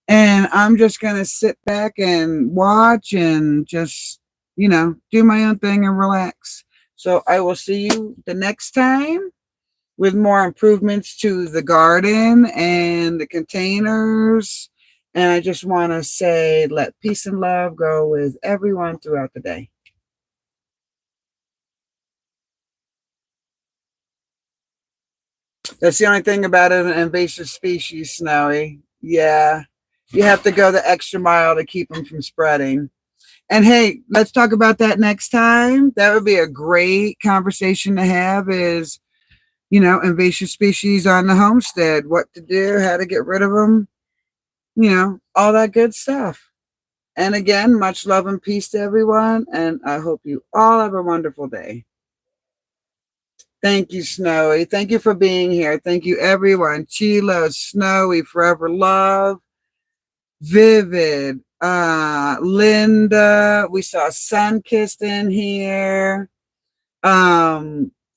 And I'm just going to sit back and watch and just, you know, do my own thing and relax. So I will see you the next time with more improvements to the garden and the containers. And I just want to say, let peace and love go with everyone throughout the day. That's the only thing about an invasive species, Snowy. Yeah. You have to go the extra mile to keep them from spreading. And hey, let's talk about that next time. That would be a great conversation to have is, you know, invasive species on the homestead, what to do, how to get rid of them, you know, all that good stuff. And again, much love and peace to everyone. And I hope you all have a wonderful day. Thank you, Snowy. Thank you for being here. Thank you, everyone. Chilo, Snowy, Forever Love, Vivid, Linda. We saw Sunkissed in here.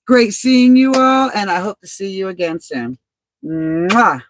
Great seeing you all, and I hope to see you again soon. Mwah.